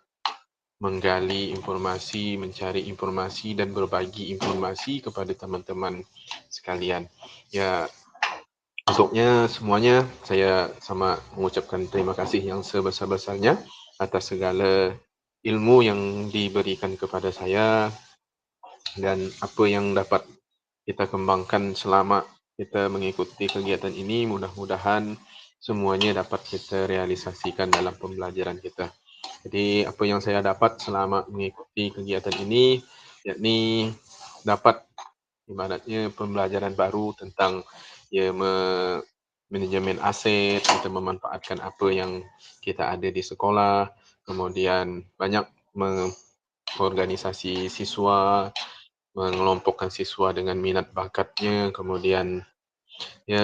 menggali informasi, mencari informasi dan berbagi informasi kepada teman-teman sekalian. Ya, untuknya semuanya saya sama mengucapkan terima kasih yang sebesar-besarnya atas segala ilmu yang diberikan kepada saya dan apa yang dapat kita kembangkan selama kita mengikuti kegiatan ini, mudah-mudahan semuanya dapat kita realisasikan dalam pembelajaran kita. Jadi apa yang saya dapat selama mengikuti kegiatan ini, yakni dapat ibaratnya pembelajaran baru tentang manajemen aset, kita memanfaatkan apa yang kita ada di sekolah, kemudian banyak mengorganisasi siswa, mengelompokkan siswa dengan minat bakatnya, kemudian ya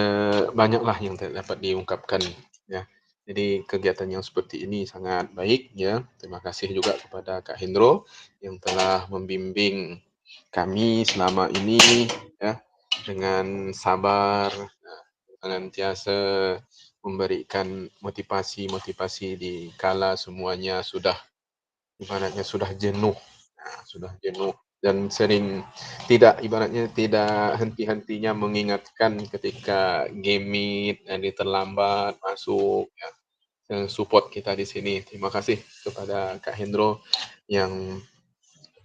banyaklah yang dapat diungkapkan ya. Jadi kegiatan yang seperti ini sangat baik ya. Terima kasih juga kepada Kak Hendro yang telah membimbing kami selama ini ya dengan sabar, senantiasa memberikan motivasi-motivasi di kala semuanya sudah ibaratnya sudah jenuh. Sudah jenuh dan sering ibaratnya tidak henti-hentinya mengingatkan ketika game meet ini terlambat masuk ya. Support kita di sini. Terima kasih kepada Kak Hendro yang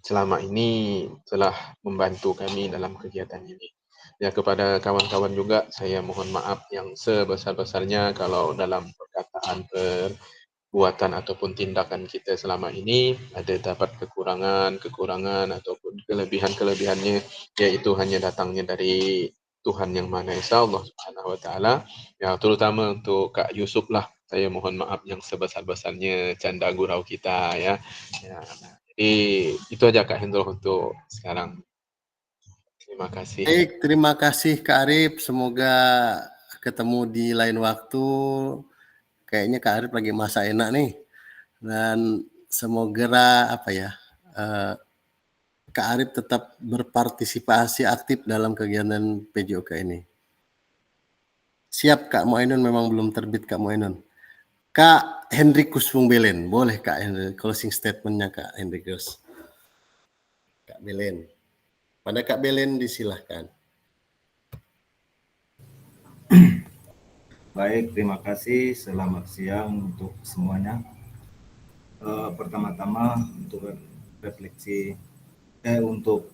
selama ini telah membantu kami dalam kegiatan ini. Ya, kepada kawan-kawan juga saya mohon maaf yang sebesar-besarnya kalau dalam perkataan, perbuatan ataupun tindakan kita selama ini ada dapat kekurangan ataupun kelebihan-kelebihannya, yaitu hanya datangnya dari Tuhan Yang Maha Esa, Allah Subhanahu Wa Taala. Ya, terutama untuk Kak Yusuf lah, saya mohon maaf yang sebesar-besarnya canda gurau kita ya. Jadi itu aja Kak Hendro untuk sekarang. Terima kasih. Baik, terima kasih Kak Arif. Semoga ketemu di lain waktu. Kayaknya Kak Arif lagi masak enak nih. Dan semoga Kak Arif tetap berpartisipasi aktif dalam kegiatan PJOK ini. Siap Kak Muainun, memang belum terbit Kak Muainun. Kak Hendrikus Bung Belen, boleh Kak closing statementnya Kak Hendrikus. Kak Belen. Pada Kak Belen disilahkan. Baik, terima kasih. Selamat siang untuk semuanya. Pertama-tama untuk refleksi, untuk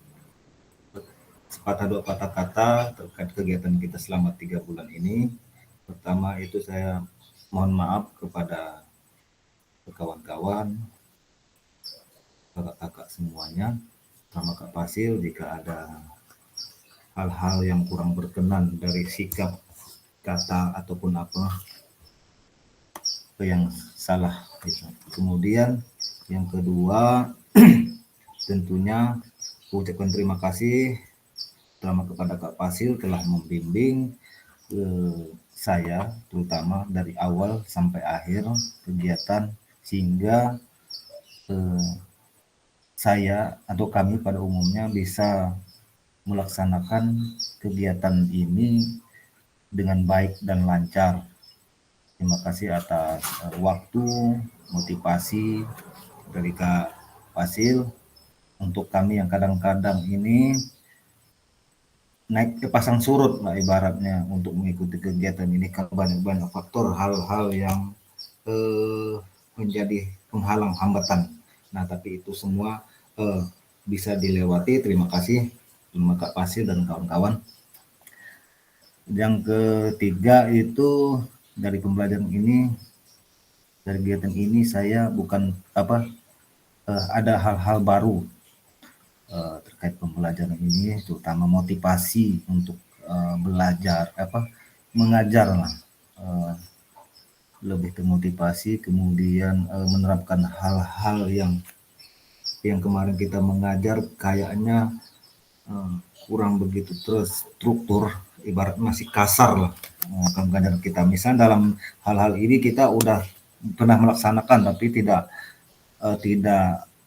sepatah dua patah kata terkait kegiatan kita selama 3 bulan ini. Pertama itu saya mohon maaf kepada kawan-kawan, kakak-kakak semuanya, sama Kak Fasil jika ada hal-hal yang kurang berkenan dari sikap, kata ataupun apa yang salah. Kemudian yang kedua tentunya ucapkan terima kasih terutama kepada Kak Fasil telah membimbing saya terutama dari awal sampai akhir kegiatan sehingga saya atau kami pada umumnya bisa melaksanakan kegiatan ini dengan baik dan lancar. Terima kasih atas waktu, motivasi dari Kak Fasil untuk kami yang kadang-kadang ini naik ke pasang surut lah ibaratnya untuk mengikuti kegiatan ini karena banyak-banyak faktor hal-hal yang menjadi penghalang hambatan. Nah, tapi itu semua bisa dilewati. Terima kasih Kak Fasil dan kawan-kawan. Yang ketiga itu dari pembelajaran ini, dari kegiatan ini saya bukan ada hal-hal baru terkait pembelajaran ini, terutama motivasi untuk belajar mengajar lah, lebih ke motivasi, kemudian menerapkan hal-hal yang kemarin kita mengajar kayaknya kurang begitu terstruktur, ibarat masih kasar lah pengajaran kita. Misalnya dalam hal-hal ini kita udah pernah melaksanakan tapi tidak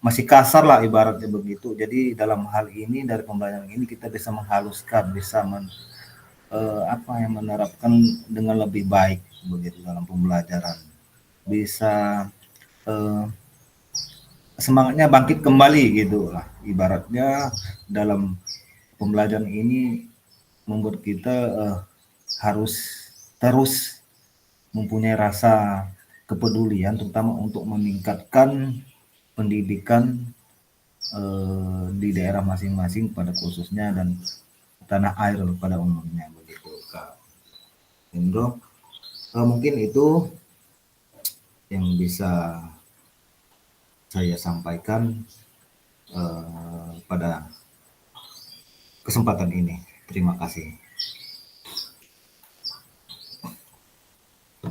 masih kasar lah ibaratnya begitu. Jadi dalam hal ini dari pembelajaran ini kita bisa menghaluskan, bisa menerapkan dengan lebih baik begitu dalam pembelajaran. Bisa semangatnya bangkit kembali gitu lah ibaratnya. Dalam pembelajaran ini membuat kita harus terus mempunyai rasa kepedulian terutama untuk meningkatkan pendidikan di daerah masing-masing pada khususnya dan tanah air pada umumnya begitu Kak Hendro. Mungkin itu yang bisa saya sampaikan pada kesempatan ini. Terima kasih.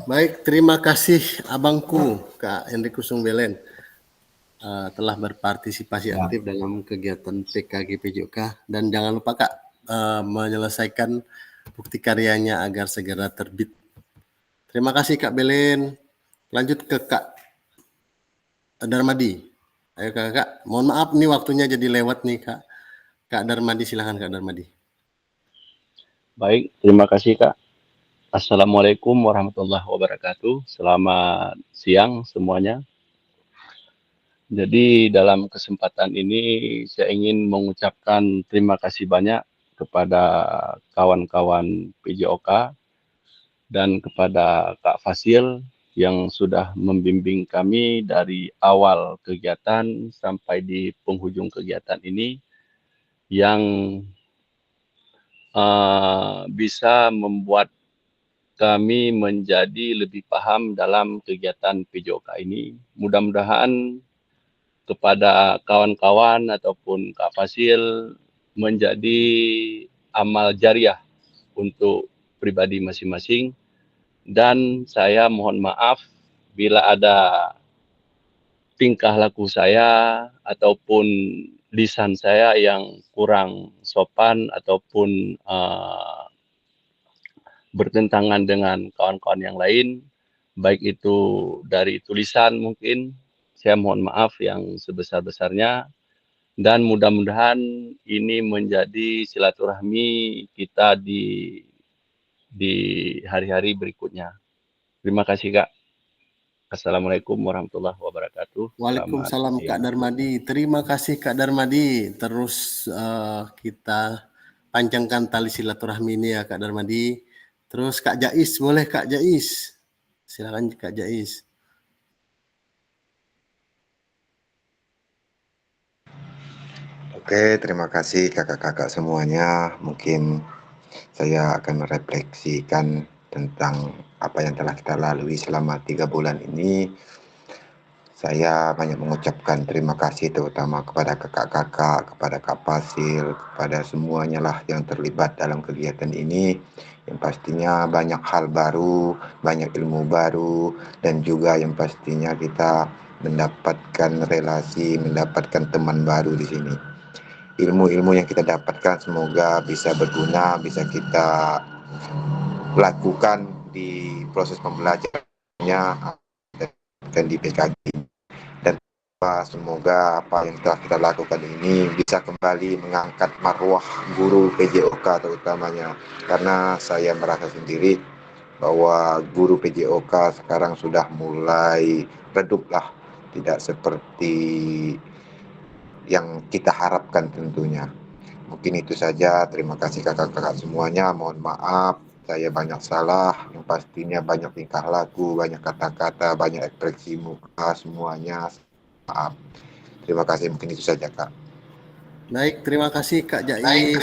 Baik, terima kasih abangku Kak Hendrikus Bung Belen telah berpartisipasi aktif dalam kegiatan PKG PJOK, dan jangan lupa Kak menyelesaikan bukti karyanya agar segera terbit. Terima kasih Kak Belen. Lanjut ke Kak Darmadi. Ayo Kak, mohon maaf nih waktunya jadi lewat nih Kak. Kak Darmadi, silahkan Kak Darmadi. Baik, terima kasih Kak. Assalamualaikum warahmatullahi wabarakatuh. Selamat siang semuanya. Jadi dalam kesempatan ini saya ingin mengucapkan terima kasih banyak kepada kawan-kawan PJOK dan kepada Kak Fasil yang sudah membimbing kami dari awal kegiatan sampai di penghujung kegiatan ini, yang bisa membuat kami menjadi lebih paham dalam kegiatan PJOK ini. Mudah-mudahan kepada kawan-kawan ataupun Kak Fasil menjadi amal jariah untuk pribadi masing-masing. Dan saya mohon maaf bila ada tingkah laku saya ataupun lisan saya yang kurang sopan ataupun bertentangan dengan kawan-kawan yang lain, baik itu dari tulisan mungkin, saya mohon maaf yang sebesar-besarnya. Dan mudah-mudahan ini menjadi silaturahmi kita di hari-hari berikutnya. Terima kasih Kak. Assalamualaikum warahmatullahi wabarakatuh. Waalaikumsalam Kak Darmadi. Terima kasih Kak Darmadi. Terus kita panjangkan tali silaturahmi ini ya Kak Darmadi. Terus Kak Jais, boleh Kak Jais? Silakan Kak Jais. Oke, terima kasih kakak-kakak semuanya. Mungkin saya akan merefleksikan tentang apa yang telah kita lalui selama 3 bulan ini. Saya banyak mengucapkan terima kasih terutama kepada kakak-kakak, kepada Kak Fasil, kepada semuanya lah yang terlibat dalam kegiatan ini. Yang pastinya banyak hal baru, banyak ilmu baru, dan juga yang pastinya kita mendapatkan relasi, mendapatkan teman baru di sini. Ilmu-ilmu yang kita dapatkan semoga bisa berguna, bisa kita lakukan di proses pembelajarannya dan di PKG. Dan semoga apa yang telah kita lakukan ini bisa kembali mengangkat marwah guru PJOK terutamanya. Karena saya merasa sendiri bahwa guru PJOK sekarang sudah mulai redup lah, tidak seperti yang kita harapkan tentunya. Mungkin itu saja. Terima kasih kakak-kakak semuanya. Mohon maaf saya banyak salah, yang pastinya banyak tingkah laku, banyak kata-kata, banyak ekspresi muka, semuanya maaf. Terima kasih, mungkin itu saja Kak. Baik, terima kasih Kak Jais.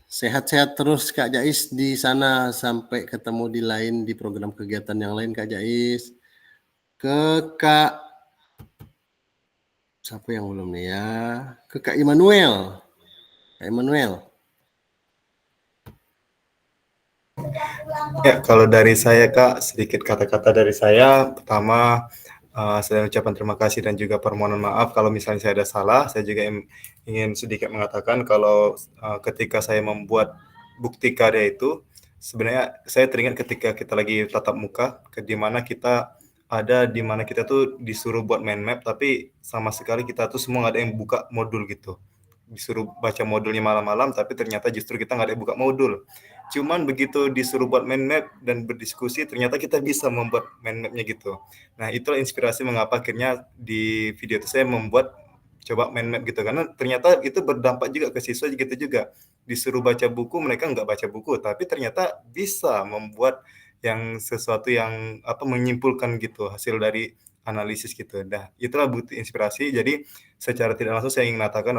Sehat-sehat terus Kak Jais di sana, sampai ketemu di lain di program kegiatan yang lain Kak Jais. Ke Kak siapa yang belum nih ya? Ke Kak Immanuel. Kak Immanuel. Ya, kalau dari saya Kak, sedikit kata-kata dari saya. Pertama, saya ucapkan terima kasih dan juga permohonan maaf kalau misalnya saya ada salah. Saya juga ingin sedikit mengatakan kalau ketika saya membuat bukti karya itu, sebenarnya saya teringat ketika kita lagi tatap muka, di mana kita tuh disuruh buat mind map, tapi sama sekali kita tuh semua nggak ada yang buka modul gitu. Disuruh baca modulnya malam-malam, tapi ternyata justru kita nggak ada yang buka modul. Cuman begitu disuruh buat mind map dan berdiskusi, ternyata kita bisa membuat mind map-nya gitu. Nah, itulah inspirasi mengapa akhirnya di video itu saya membuat coba mind map gitu, karena ternyata itu berdampak juga ke siswa gitu juga. Disuruh baca buku, mereka nggak baca buku, tapi ternyata bisa membuat yang sesuatu yang menyimpulkan gitu hasil dari analisis gitu. Nah, itulah bukti inspirasi. Jadi secara tidak langsung saya ingin mengatakan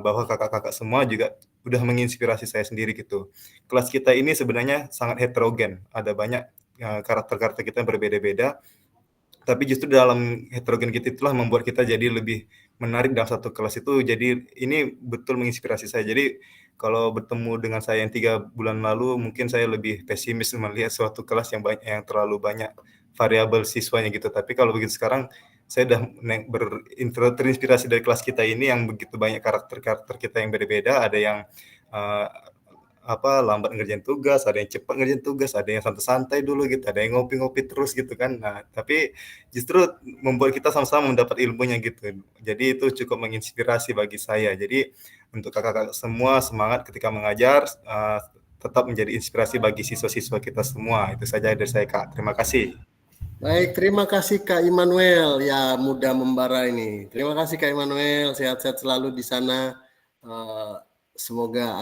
bahwa kakak-kakak semua juga udah menginspirasi saya sendiri gitu. Kelas kita ini sebenarnya sangat heterogen. Ada banyak karakter-karakter kita yang berbeda-beda. Tapi justru dalam heterogen kita itulah membuat kita jadi lebih menarik dalam satu kelas itu. Jadi ini betul menginspirasi saya. Jadi kalau bertemu dengan saya yang 3 bulan lalu, mungkin saya lebih pesimis melihat suatu kelas yang terlalu banyak variabel siswanya gitu. Tapi kalau begitu sekarang, saya sudah terinspirasi dari kelas kita ini yang begitu banyak karakter-karakter kita yang berbeda. Ada yang lambat ngerjain tugas, ada yang cepat ngerjain tugas, ada yang santai-santai dulu gitu, ada yang ngopi-ngopi terus gitu kan. Nah, tapi justru membuat kita sama-sama mendapat ilmunya gitu. Jadi itu cukup menginspirasi bagi saya. Jadi untuk kakak-kakak semua semangat ketika mengajar, tetap menjadi inspirasi bagi siswa-siswa kita semua. Itu saja dari saya, Kak. Terima kasih. Baik, terima kasih Kak Immanuel, ya muda membara ini. Terima kasih Kak Immanuel, sehat-sehat selalu di sana. Semoga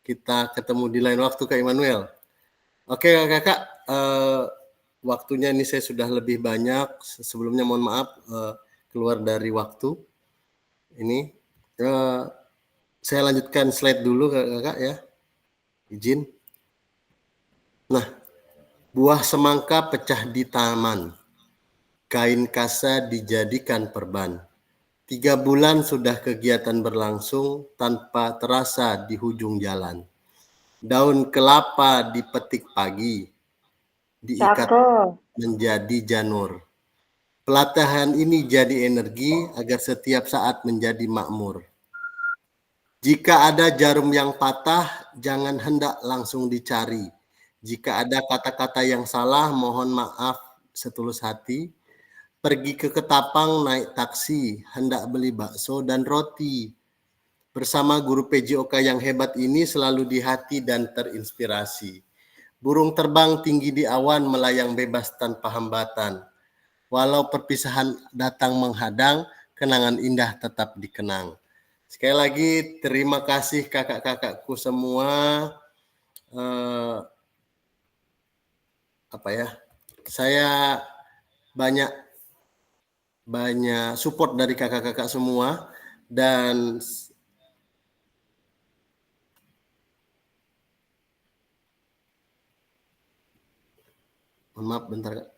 kita ketemu di lain waktu Kak Immanuel. Oke Kakak, waktunya ini saya sudah lebih banyak. Sebelumnya mohon maaf keluar dari waktu. Ini saya lanjutkan slide dulu Kakak ya, izin. Nah, buah semangka pecah di taman, kain kasa dijadikan perban. 3 bulan sudah kegiatan berlangsung tanpa terasa di hujung jalan. Daun kelapa dipetik pagi, diikat menjadi janur. Pelatihan ini jadi energi agar setiap saat menjadi makmur. Jika ada jarum yang patah, jangan hendak langsung dicari. Jika ada kata-kata yang salah, mohon maaf setulus hati. Pergi ke Ketapang naik taksi, hendak beli bakso dan roti. Bersama guru PJOK yang hebat ini selalu di hati dan terinspirasi. Burung terbang tinggi di awan, melayang bebas tanpa hambatan. Walau perpisahan datang menghadang, kenangan indah tetap dikenang. Sekali lagi terima kasih kakak-kakakku semua. Saya banyak support dari kakak-kakak semua, dan mohon maaf bentar Kak.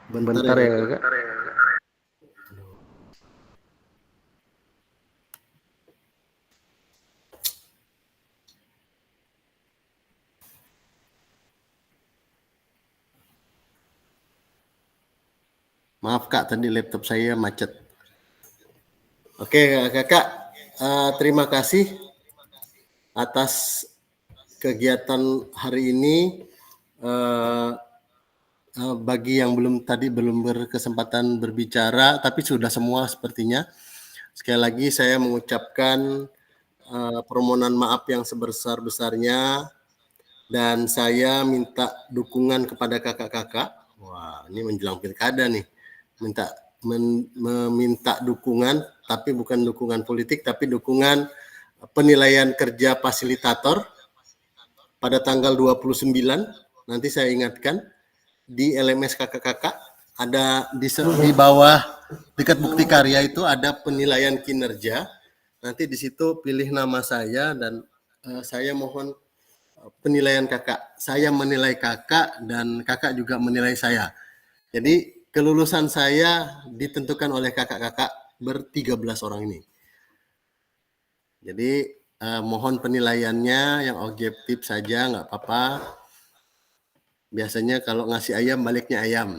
Bentar ya Kak. Maaf Kak, tadi laptop saya macet. Oke kakak, terima kasih atas kegiatan hari ini. Bagi yang belum berkesempatan berbicara, tapi sudah semua sepertinya. Sekali lagi saya mengucapkan permohonan maaf yang sebesar-besarnya, dan saya minta dukungan kepada kakak-kakak. Wah, ini menjelang pilkada nih. Meminta dukungan, tapi bukan dukungan politik, tapi dukungan penilaian kerja fasilitator pada tanggal 29. Nanti saya ingatkan di LMS kakak-kakak, ada di bawah dekat bukti karya itu ada penilaian kinerja. Nanti di situ pilih nama saya, dan saya mohon penilaian kakak. Saya menilai kakak dan kakak juga menilai saya. Jadi kelulusan saya ditentukan oleh kakak-kakak ber-13 orang ini. Jadi mohon penilaiannya yang objektif saja, nggak apa-apa. Biasanya kalau ngasih ayam, baliknya ayam.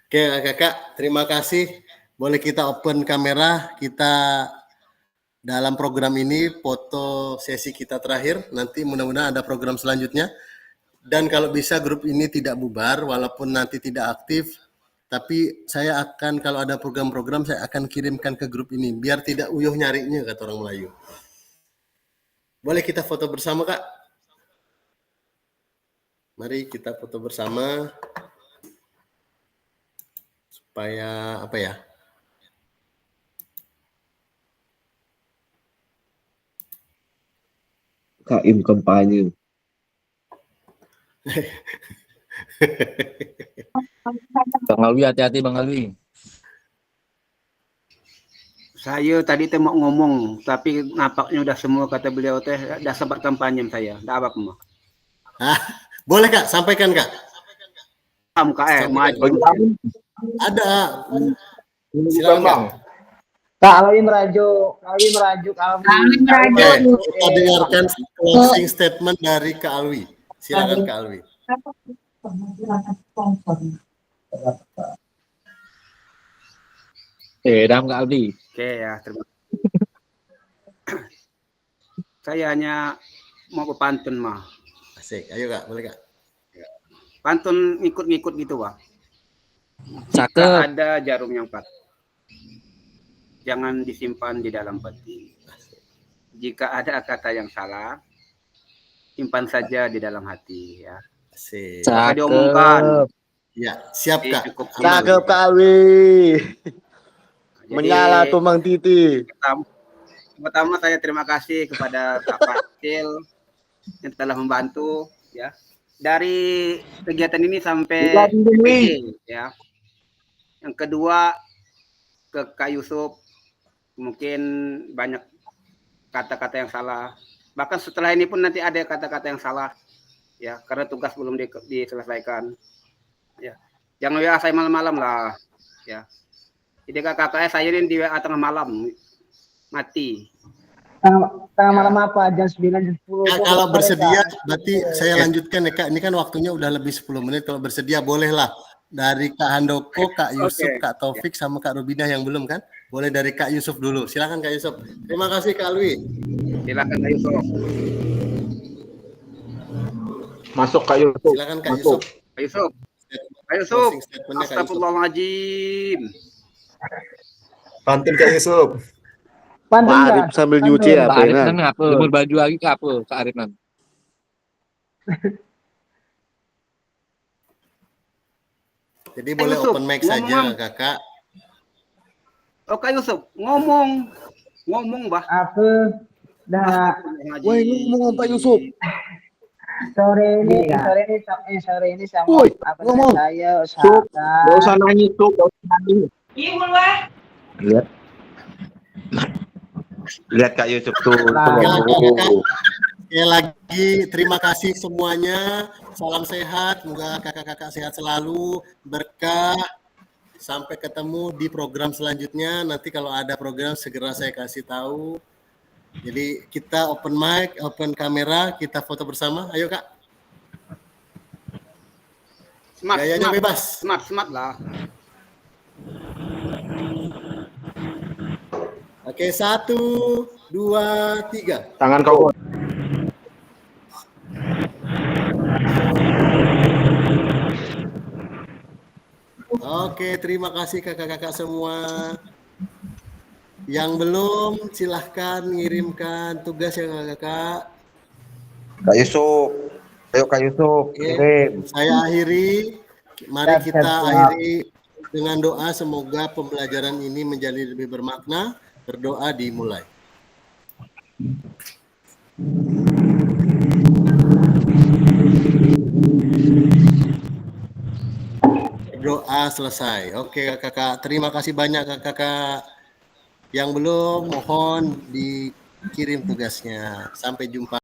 Oke kakak, terima kasih. Boleh kita open kamera, kita dalam program ini foto sesi kita terakhir. Nanti mudah-mudahan ada program selanjutnya. Dan kalau bisa grup ini tidak bubar, walaupun nanti tidak aktif, tapi saya akan, kalau ada program-program, saya akan kirimkan ke grup ini, biar tidak uyuh nyarinya, kata orang Melayu. Boleh kita foto bersama Kak? Mari kita foto bersama supaya Kaim kampanye. Bang Alwi, hati-hati Bang Alwi. Saya tadi mau ngomong, tapi nampaknya udah semua kata beliau teh, udah sempat kampanye saya, udah apa mah. Boleh Kak, sampaikan Kak. maju. Ada. Silakan Kak. Kak Alwi merajuk. Oke, kita dengarkan closing statement dari Kak Alwi. Silakan Kak Alwi. Dam Kak Alwi. Oke ya, terima kasih. Saya hanya mau berpantun mah. Asik, ayo Kak, boleh Kak. pantun ngikut-ngikut gitu, Pak. Cakep. Jika ada jarum yang patah, jangan disimpan di dalam peti. Jika ada kata yang salah, simpan saja di dalam hati, ya. Asik. Gak usah diomongkan. Ya, siap Kak. Cukup Cakep Kak Alwi. Menyala tuh Mang Titi. Pertama saya terima kasih kepada Kak Fasil yang telah membantu, ya, dari kegiatan ini sampai PPG, ya. Yang kedua ke Kak Yusuf, mungkin banyak kata-kata yang salah. Bahkan setelah ini pun nanti ada kata-kata yang salah, ya, karena tugas belum diselesaikan. Ya, jangan WA saya malam-malam lah, ya. Jadi kakak saya ini di WA tengah malam mati. Tengah malam apa? Jam 9, jam 10. Kak, kalau bersedia berarti saya lanjutkan ya Kak. Ini kan waktunya udah lebih 10 menit. Kalau bersedia bolehlah dari Kak Handoko, Kak Yusuf, Kak Taufik sama Kak Rubina yang belum kan? Boleh dari Kak Yusuf dulu. Silakan Kak Yusuf. Terima kasih Kak Alwi. Silakan Kak Yusuf. Masuk Kak Yusuf. Silakan Kak Yusuf. Kak Yusuf. Kak Yusuf. Astagfirullahaladzim. Pantun Kak Yusuf. Pak Arif sambil nyuci ya, Pak Arif nan apa? Jemur baju lagi ke apa? Kak Arif nan. Jadi boleh Yusuf, open mic saja Kakak. Oh Kak Yusuf, ngomong Bah. Apa? Dah. Woi, ngomong Pak Yusuf. Sore ini sama ngomong. saya Gak usah nangis tuh, gak usah nangis. Lihat Kak Yusuf tuh. Sekali lagi terima kasih semuanya. Salam sehat, semoga kakak-kakak sehat selalu, berkah. Sampai ketemu di program selanjutnya. Nanti kalau ada program segera saya kasih tahu. Jadi kita open mic, open kamera, kita foto bersama. Ayo Kak. Gayanya bebas. Smart lah. Oke, 1, 2, 3. Tangan kau. Oke, terima kasih kakak-kakak semua. Yang belum silahkan ngirimkan tugas ya kakak. Kak Yusuf, ayo Kak Yusuf, kirim. Saya akhiri. Mari kita akhiri dengan doa semoga pembelajaran ini menjadi lebih bermakna. Berdoa dimulai. Doa selesai. Oke kakak, terima kasih banyak kakak. Yang belum mohon dikirim tugasnya. Sampai jumpa.